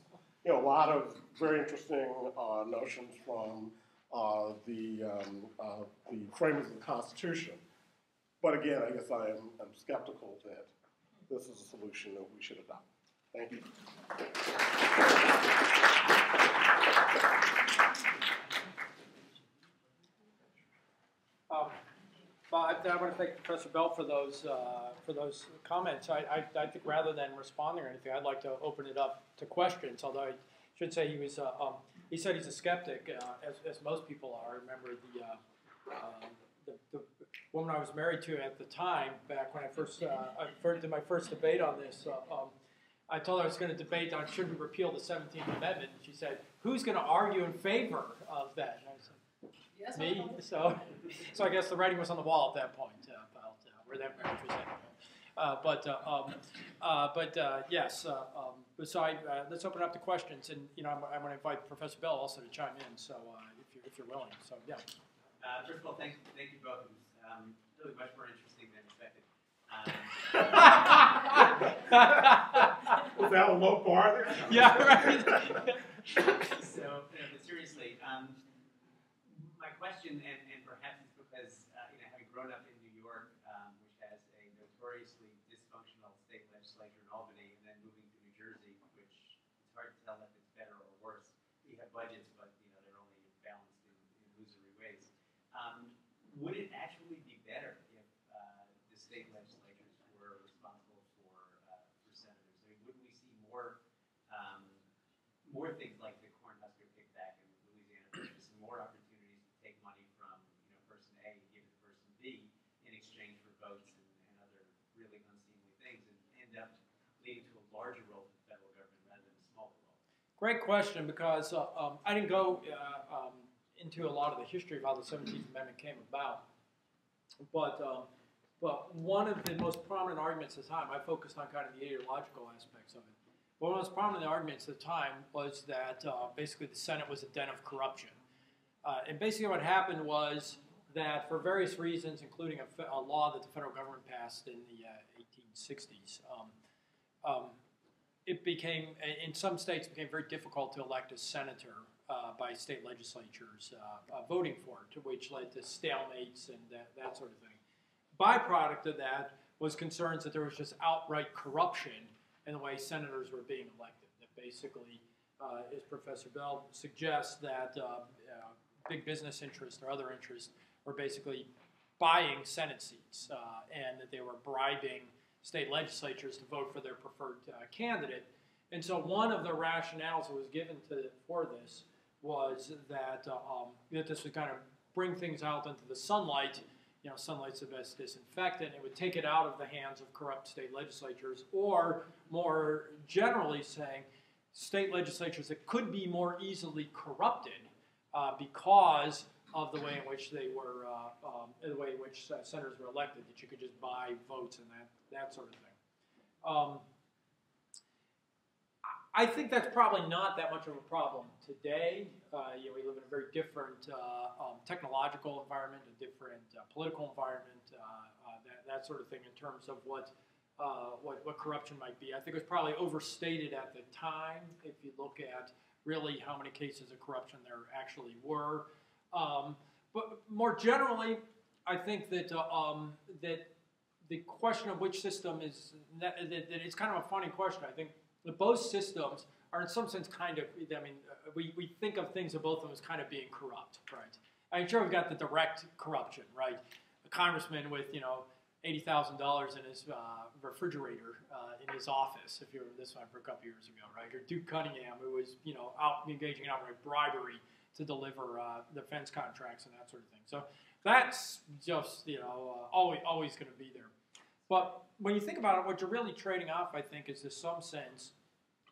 a lot of very interesting notions from the framers of the Constitution. But again, I guess I'm skeptical that this is a solution that we should adopt. Thank you. I want to thank Professor Bell for those comments. I think rather than responding or anything, I'd like to open it up to questions. Although I should say he said he's a skeptic, as most people are. I remember the woman I was married to at the time, back when I did my first debate on this. I told her I was going to debate on should we repeal the 17th Amendment, and she said, "Who's going to argue in favor of that?" And I said, yes, me. So I guess the writing was on the wall at that point about where that marriage was at. Yes. Let's open up to questions, and I'm going to invite Professor Bell also to chime in. So if you're willing. So yeah. First of all, thank you both. It was really much more interesting than expected. Was that a low bar there? Yeah, right. So, but seriously, my question, and perhaps it's because having grown up in New York, which has a notoriously dysfunctional state legislature in Albany, and then moving to New Jersey, which it's hard to tell if it's better or worse. We have budgets, but they're only balanced in illusory ways. Would it actually be better if the state legislatures were responsible for senators? I mean, wouldn't we see more things like the Cornhusker kickback in Louisiana, just more opportunities to take money from person A and give it to person B in exchange for votes and other really unseemly things, and end up leading to a larger role for the federal government rather than a smaller role? Great question, because I didn't go into a lot of the history of how the 17th Amendment came about, but one of the most prominent arguments at the time, I focused on kind of the ideological aspects of it. But one of the most prominent arguments at the time was that basically the Senate was a den of corruption. And basically what happened was that for various reasons, including a law that the federal government passed in the 1860s, it became, in some states, became very difficult to elect a senator by state legislatures voting for it, to which led to stalemates and that sort of thing. Byproduct of that was concerns that there was just outright corruption in the way senators were being elected. That basically, as Professor Bell suggests, that big business interests or other interests were basically buying Senate seats, and that they were bribing state legislatures to vote for their preferred candidate. And so one of the rationales that was given for this was that this would kind of bring things out into the sunlight. Sunlight's the best disinfectant. It would take it out of the hands of corrupt state legislatures, or more generally saying, state legislatures that could be more easily corrupted because of the way in which they were, the way in which senators were elected, that you could just buy votes and that sort of thing. I think that's probably not that much of a problem today. We live in a very different technological environment, a different political environment, that sort of thing in terms of what corruption might be. I think it was probably overstated at the time if you look at really how many cases of corruption there actually were. But more generally, I think that that the question of which system is that it's kind of a funny question. I think that both systems are in some sense kind of, I mean, we think of things of both of them as kind of being corrupt, right? I'm sure we've got the direct corruption, right? A congressman with, $80,000 in his refrigerator in his office, if you remember this one for a couple years ago, right? Or Duke Cunningham, who was, out engaging in outright bribery to deliver defense contracts and that sort of thing. So that's just, always going to be there. But when you think about it, what you're really trading off, I think, is in some sense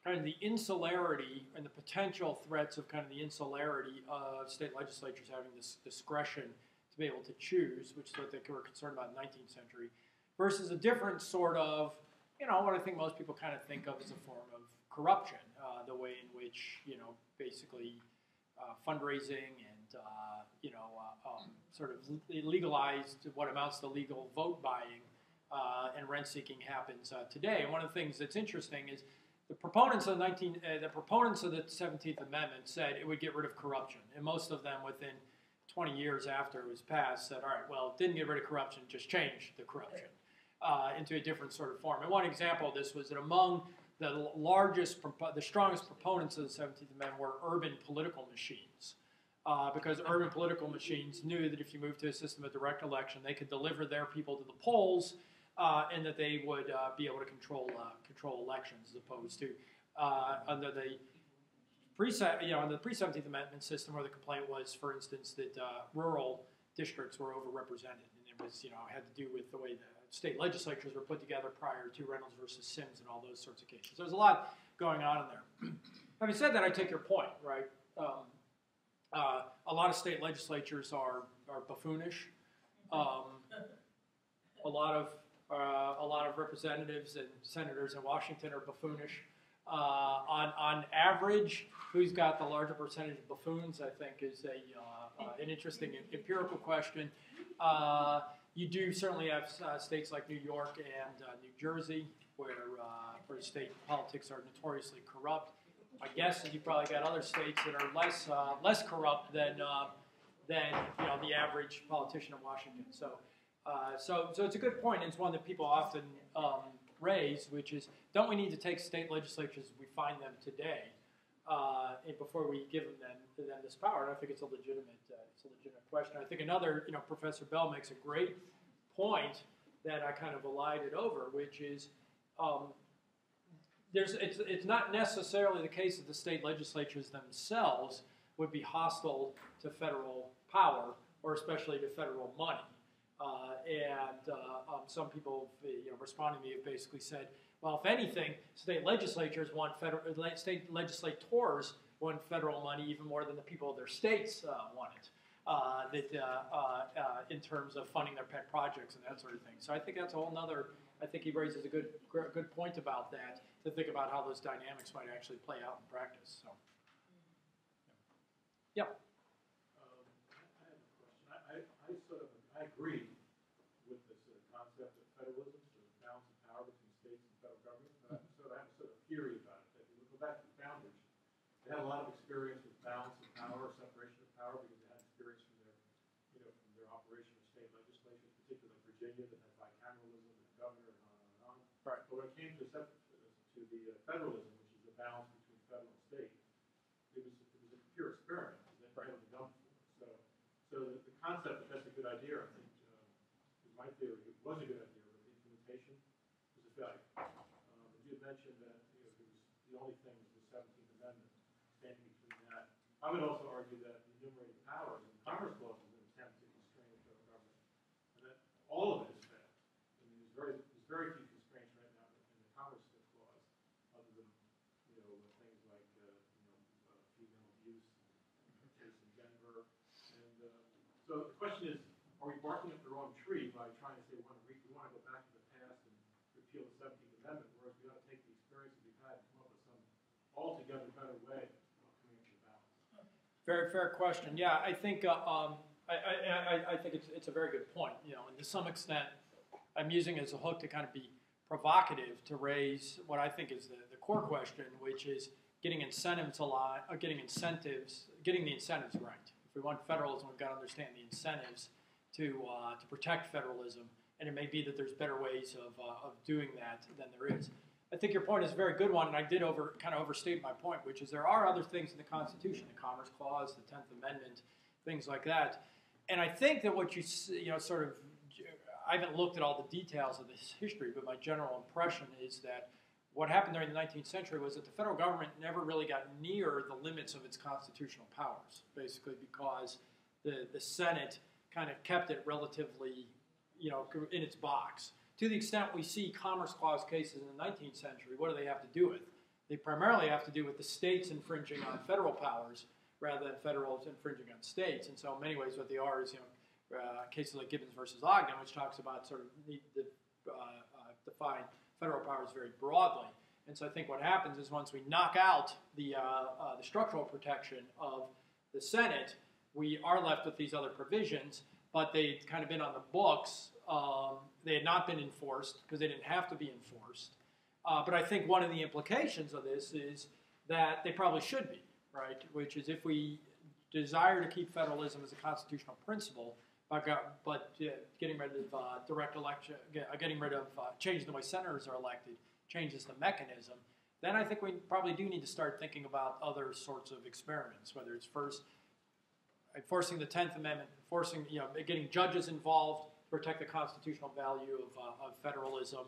kind of the insularity and the potential threats of kind of the insularity of state legislatures having this discretion to be able to choose, which is what they were concerned about in the 19th century, versus a different sort of, what I think most people kind of think of as a form of corruption, the way in which, basically fundraising and, sort of legalized what amounts to legal vote buying and rent seeking happens today. And one of the things that's interesting is the proponents of the 17th Amendment said it would get rid of corruption, and most of them within 20 years after it was passed said, all right, well, it didn't get rid of corruption, just changed the corruption into a different sort of form. And one example of this was that among the strongest proponents of the 17th Amendment were urban political machines. Because urban political machines knew that if you moved to a system of direct election, they could deliver their people to the polls, and that they would be able to control elections, as opposed to under the pre-17th Amendment system, where the complaint was, for instance, that rural districts were overrepresented, and it was had to do with the way the state legislatures were put together prior to Reynolds versus Sims and all those sorts of cases. There's a lot going on in there. Having said that, I take your point, right? A lot of state legislatures are buffoonish. A lot of representatives and senators in Washington are buffoonish. On average, who's got the larger percentage of buffoons, I think, is an interesting empirical question. You do certainly have states like New York and New Jersey, where state politics are notoriously corrupt. My guess is you probably got other states that are less corrupt than the average politician in Washington. So it's a good point, and it's one that people often raise, which is, don't we need to take state legislatures as we find them today before we give them this power? And I think it's a legitimate question. I think another, Professor Bell makes a great point that I kind of elided over, which is it's not necessarily the case that the state legislatures themselves would be hostile to federal power, or especially to federal money. Some people, responding to me, have basically said, well, if anything, state legislators want state legislators want federal money even more than the people of their states want it. In terms of funding their pet projects and that sort of thing. So I think that's a whole nother. I think he raises a good point about that, to think about how those dynamics might actually play out in practice. So, yeah. I have a question. I agree with this concept of federalism, sort of balance of power between states and federal government. But I have a sort of theory about it. If you go back to the founders, they had a lot of experience with balance of power, separation of power, because they had experience from their operation of state legislatures, particularly Virginia, that had bicameralism and governor and on and on. Right. But when it came to the federalism, which is the balance between federal and state, it was a pure experiment. That never been done before. So the concept that that's a good idea, I think, in my theory, it was a good idea, but the implementation was a failure. You had mentioned that it was the only thing was the 17th Amendment standing between that. I would also argue that the enumerated powers in the Commerce Clause is an attempt to constrain the federal government, and that all of it has failed. I mean, there's very few constraints right now in the Commerce Clause, other than things like female abuse, case in Denver, and So the question is, are we barking up the wrong tree by trying to say we want to go back to the past and repeal the 17th Amendment, whereas we ought to take the experience that we've had and come up with some altogether better way of coming up with a balance? Very fair question. Yeah, I think I think it's a very good point. You know, and to some extent, I'm using it as a hook to kind of be provocative to raise what I think is the core question, which is getting incentives getting the incentives right. If we want federalism, we've got to understand the incentives to protect federalism, and it may be that there's better ways of doing that than there is. I think your point is a very good one, and I did kind of overstate my point, which is there are other things in the Constitution, the Commerce Clause, the 10th Amendment, things like that. And I think that what I haven't looked at all the details of this history, but my general impression is that what happened during the 19th century was that the federal government never really got near the limits of its constitutional powers, basically because the Senate kind of kept it relatively, in its box. To the extent we see Commerce Clause cases in the 19th century, what do they have to do with? They primarily have to do with the states infringing on federal powers rather than federals infringing on states. And so in many ways what they are is, cases like Gibbons versus Ogden, which talks about sort of define federal powers very broadly. And so I think what happens is once we knock out the structural protection of the Senate, we are left with these other provisions, but they'd kind of been on the books. They had not been enforced because they didn't have to be enforced. But I think one of the implications of this is that they probably should be, right? Which is if we desire to keep federalism as a constitutional principle, but getting rid of direct election, getting rid of changing the way senators are elected, changes the mechanism, then I think we probably do need to start thinking about other sorts of experiments, whether it's first enforcing the 10th Amendment, getting judges involved to protect the constitutional value of federalism.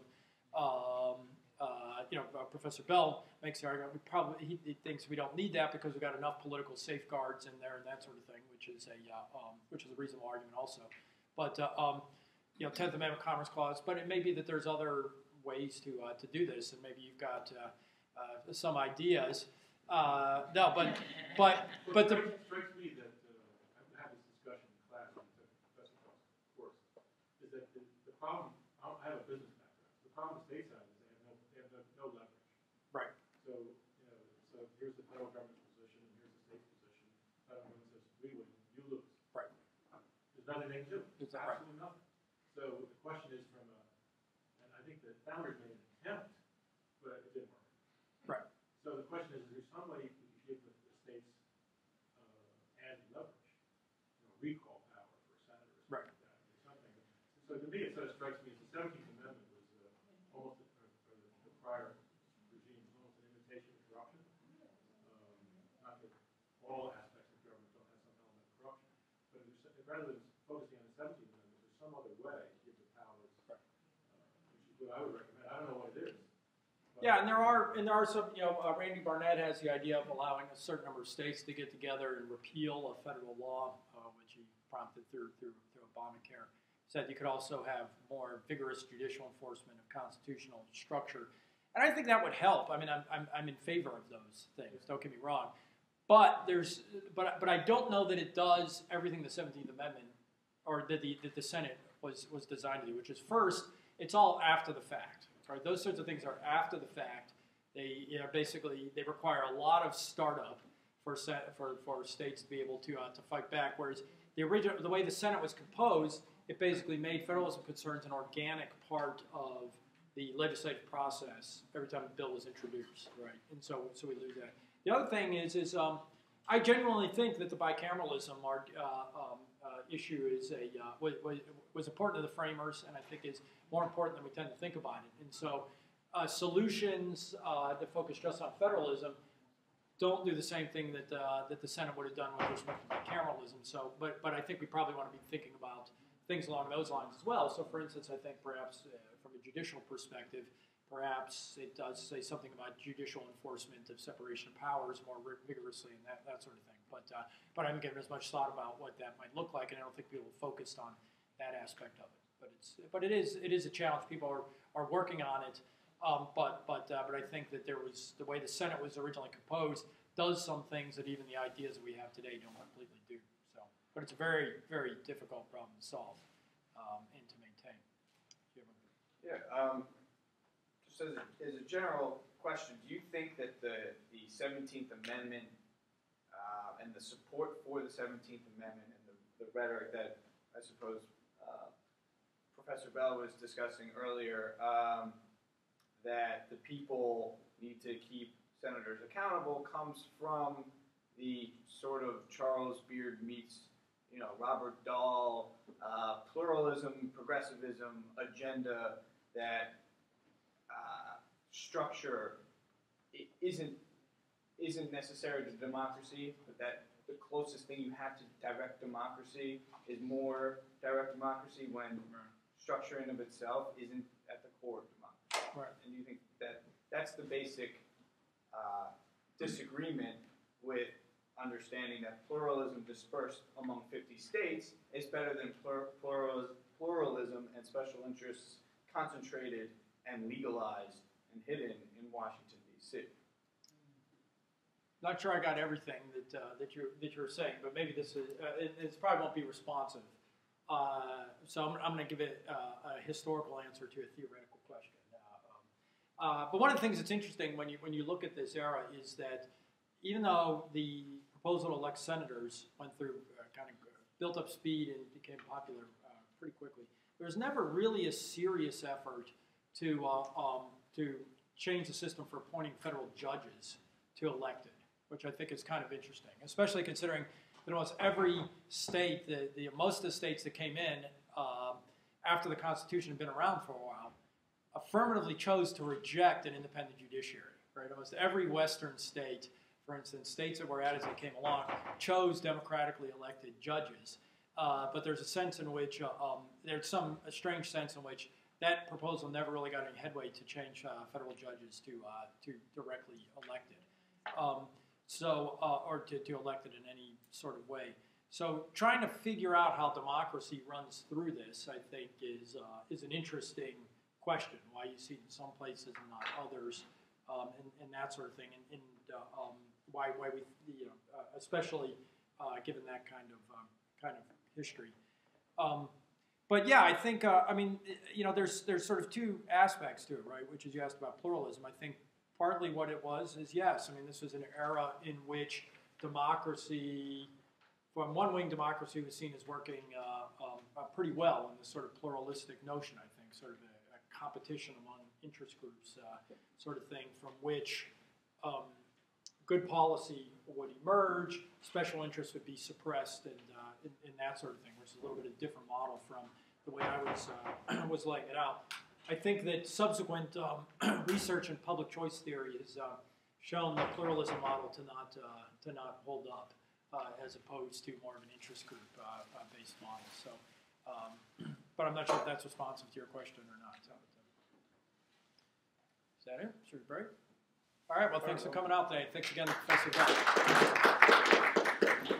Professor Bell makes the argument he thinks we don't need that because we've got enough political safeguards in there and that sort of thing, which is a reasonable argument also. But 10th Amendment, Commerce Clause. But it may be that there's other ways to do this, and maybe you've got some ideas. But it strikes me that I have this discussion in class with Professor Bell's course, is that the problem. I have a business background. The problem with stateside is they have no leverage. Right. So here's the federal government's position, and here's the state's position. The federal government says we win, you lose. Right. There's nothing they can do. Absolutely nothing. So the question is and I think the founders made an attempt, but it didn't work. Right. So the question is there some way we could give the states added leverage, recall power for senators, right? Like that, or something. So to me, it sort of strikes me as the 17th Amendment was almost the prior regime was almost an imitation of corruption. Not that all aspects of government don't have some element of corruption, but rather than focusing on the 17th Amendment, there's some other way to give the powers, which is what I would recommend. I don't know what it is. Yeah, and there are some. Randy Barnett has the idea of allowing a certain number of states to get together and repeal a federal law, which he prompted through Obamacare. Said you could also have more vigorous judicial enforcement of constitutional structure, and I think that would help. I mean, I'm in favor of those things. Don't get me wrong, but I don't know that it does everything the 17th Amendment or that the Senate was designed to do, which is first, it's all after the fact. Right? Those sorts of things are after the fact. They basically they require a lot of startup for states to be able to fight back. Whereas the way the Senate was composed, it basically made federalism concerns an organic part of the legislative process every time a bill was introduced. Right, and so we lose that. The other thing is I genuinely think that the bicameralism issue was important to the framers, and I think is more important than we tend to think about it. And so solutions that focus just on federalism don't do the same thing that the Senate would have done with respect to bicameralism. So, but I think we probably want to be thinking about things along those lines as well. So, for instance, I think perhaps from a judicial perspective, perhaps it does say something about judicial enforcement of separation of powers more vigorously and that sort of thing. But I haven't given as much thought about what that might look like, and I don't think people focused on that aspect of it. But it is a challenge. People are working on it. But I think that the way the Senate was originally composed does some things that even the ideas that we have today don't completely do. So but it's a very, very difficult problem to solve and to maintain. Yeah, just as a general question, do you think that the 17th Amendment and the support for the 17th Amendment and the rhetoric that I suppose Professor Bell was discussing earlier, that the people need to keep senators accountable, comes from the sort of Charles Beard meets, Robert Dahl, pluralism, progressivism agenda that structure isn't necessary to democracy, but that the closest thing you have to direct democracy is more direct democracy when structure in of itself isn't at the core of democracy. Right. And you think that that's the basic disagreement with understanding that pluralism dispersed among 50 states is better than pluralism and special interests concentrated and legalized and hidden in Washington, D.C. Not sure I got everything that you were saying, but maybe this is it probably won't be responsive. So I'm going to give it a historical answer to a theoretical question. But one of the things that's interesting when you look at this era is that even though the proposal to elect senators went through kind of built up speed and became popular pretty quickly, there was never really a serious effort to change the system for appointing federal judges to elected, which I think is kind of interesting, especially considering that almost every state, most of the states that came in after the Constitution had been around for a while, affirmatively chose to reject an independent judiciary. Right, almost every Western state, for instance, states that were added as they came along, chose democratically elected judges. But there's a sense in which there's a strange sense in which that proposal never really got any headway to change federal judges to directly elected. Or to elected in any sort of way. So trying to figure out how democracy runs through this, I think, is an interesting question. Why you see it in some places and not others, and that sort of thing, and why we, especially given that kind of history. But yeah, I think there's sort of two aspects to it, right? Which is you asked about pluralism. I think partly what it was is yes. I mean, this was an era in which democracy, from one wing, democracy was seen as working pretty well in this sort of pluralistic notion. I think sort of a competition among interest groups, sort of thing, from which good policy would emerge, special interests would be suppressed, and that sort of thing, which is a little bit of a different model from the way I was laying it out. I think that subsequent research in public choice theory has shown the pluralism model to not hold up, as opposed to more of an interest group based model. So, but I'm not sure if that's responsive to your question or not. Is that it? Should we break? All right. Well, thanks for coming out today. Thanks again, Professor Bell.